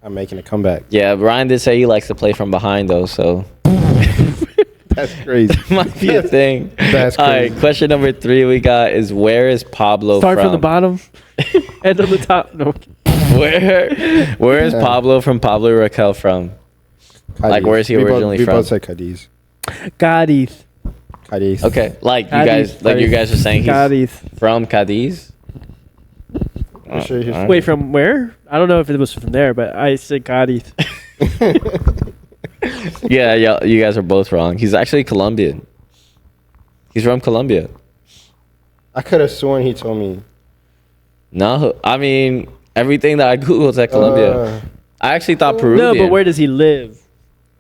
I'm making a comeback. Yeah, Ryan did say he likes to play from behind though, so That's crazy. might be a thing. That's All right, crazy. question number 3 we got is, where is Pablo Start from the bottom, end on the top. No. Where is Yeah. Pablo from Pablo Raquel from? Like, Cadiz. where is he We both- originally we from? both said Cadiz. Cadiz. Cadiz. Okay, like Cadiz. you guys are saying he's Cadiz. from Cadiz. I'm sure he's- Alright. Wait, from where? I don't know if it was from there, but I said Cadiz. Yeah, you guys are both wrong. He's actually Colombian. He's from Colombia. I could have sworn he told me. No, I mean everything that I googled at Colombia. I actually thought Peruvian. No, but where does he live?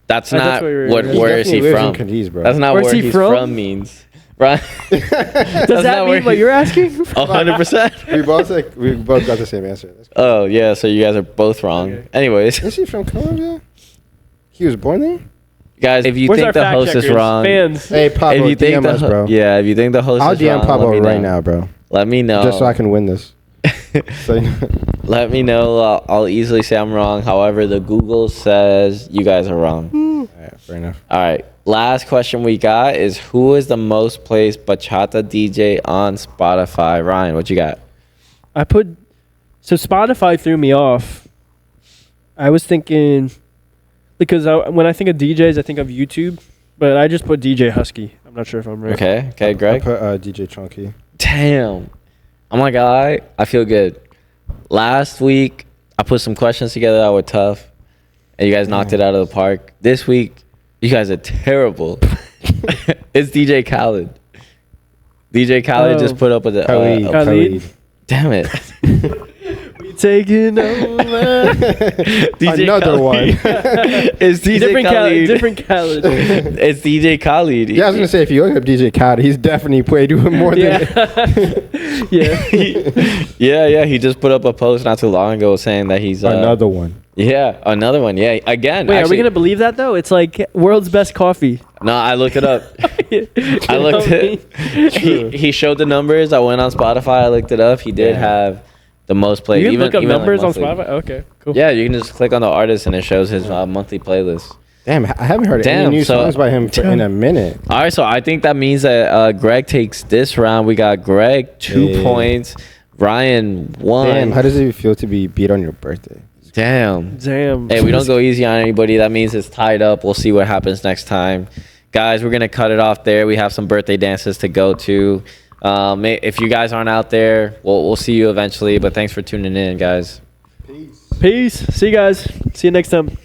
That's that's not what we were- what. He Where is he definitely lives in from? Cadiz, bro. That's not Where's where he he's from? from means, right? Does that mean what you're asking? 100%. we both got the same answer. That's cool. Oh yeah, so you guys are both wrong. Okay. Anyways, Is he from Colombia? He was born there? guys, if you Where's think our the fact host is checkers? wrong, Fans. Hey, Pablo, if you think DM us, bro. yeah, if you think the host I'll is DM wrong, Pablo let me right know. now, bro. Let me know. Just so I can win this. So, Let me know. I'll easily say I'm wrong. However, the Google says you guys are wrong. Alright, fair enough. All right. Last question we got is, who is the most played bachata DJ on Spotify? Ryan, what you got? So Spotify threw me off. I was thinking, at because when I think of DJs, I think of YouTube, but I just put DJ Husky. I'm not sure if I'm right. Okay, I Greg. put DJ Chunky. Damn. I'm not gonna lie, I feel good. Last week, I put some questions together that were tough, and you guys knocked it out of the park. This week, you guys are terrible. It's DJ Khaled. DJ Khaled just put up with a Khalid. damn it. We taking over. DJ Another Khaled. one. It's DJ Different Khaled. Different Khaled. It's DJ Khaled. Yeah, I was gonna say if you look up DJ Khaled, he's definitely played doing more than. Yeah. He just put up a post not too long ago saying that he's Another one. Yeah, another one. Yeah, again. Wait, actually, are we gonna believe that though? It's like world's best coffee. No, I looked it up. I looked it. He showed the numbers. I went on Spotify. I looked it up. He did have the most played. You can look up like numbers on monthly. Spotify. Okay, cool. Yeah, you can just click on the artist and it shows his monthly playlist. Damn, I haven't heard Damn, any new so- songs by him in a minute. All right, so I think that means that Greg takes this round. We got Greg 2 Yeah. points, Ryan 1. Damn, how does it feel to be beat on your birthday? Damn. Damn. Hey, we don't go easy on anybody. That means it's tied up. We'll see what happens next time. Guys, we're going to cut it off there. We have some birthday dances to go to. If you guys aren't out there, we'll see you eventually. But thanks for tuning in, guys. Peace. See you guys. See you next time.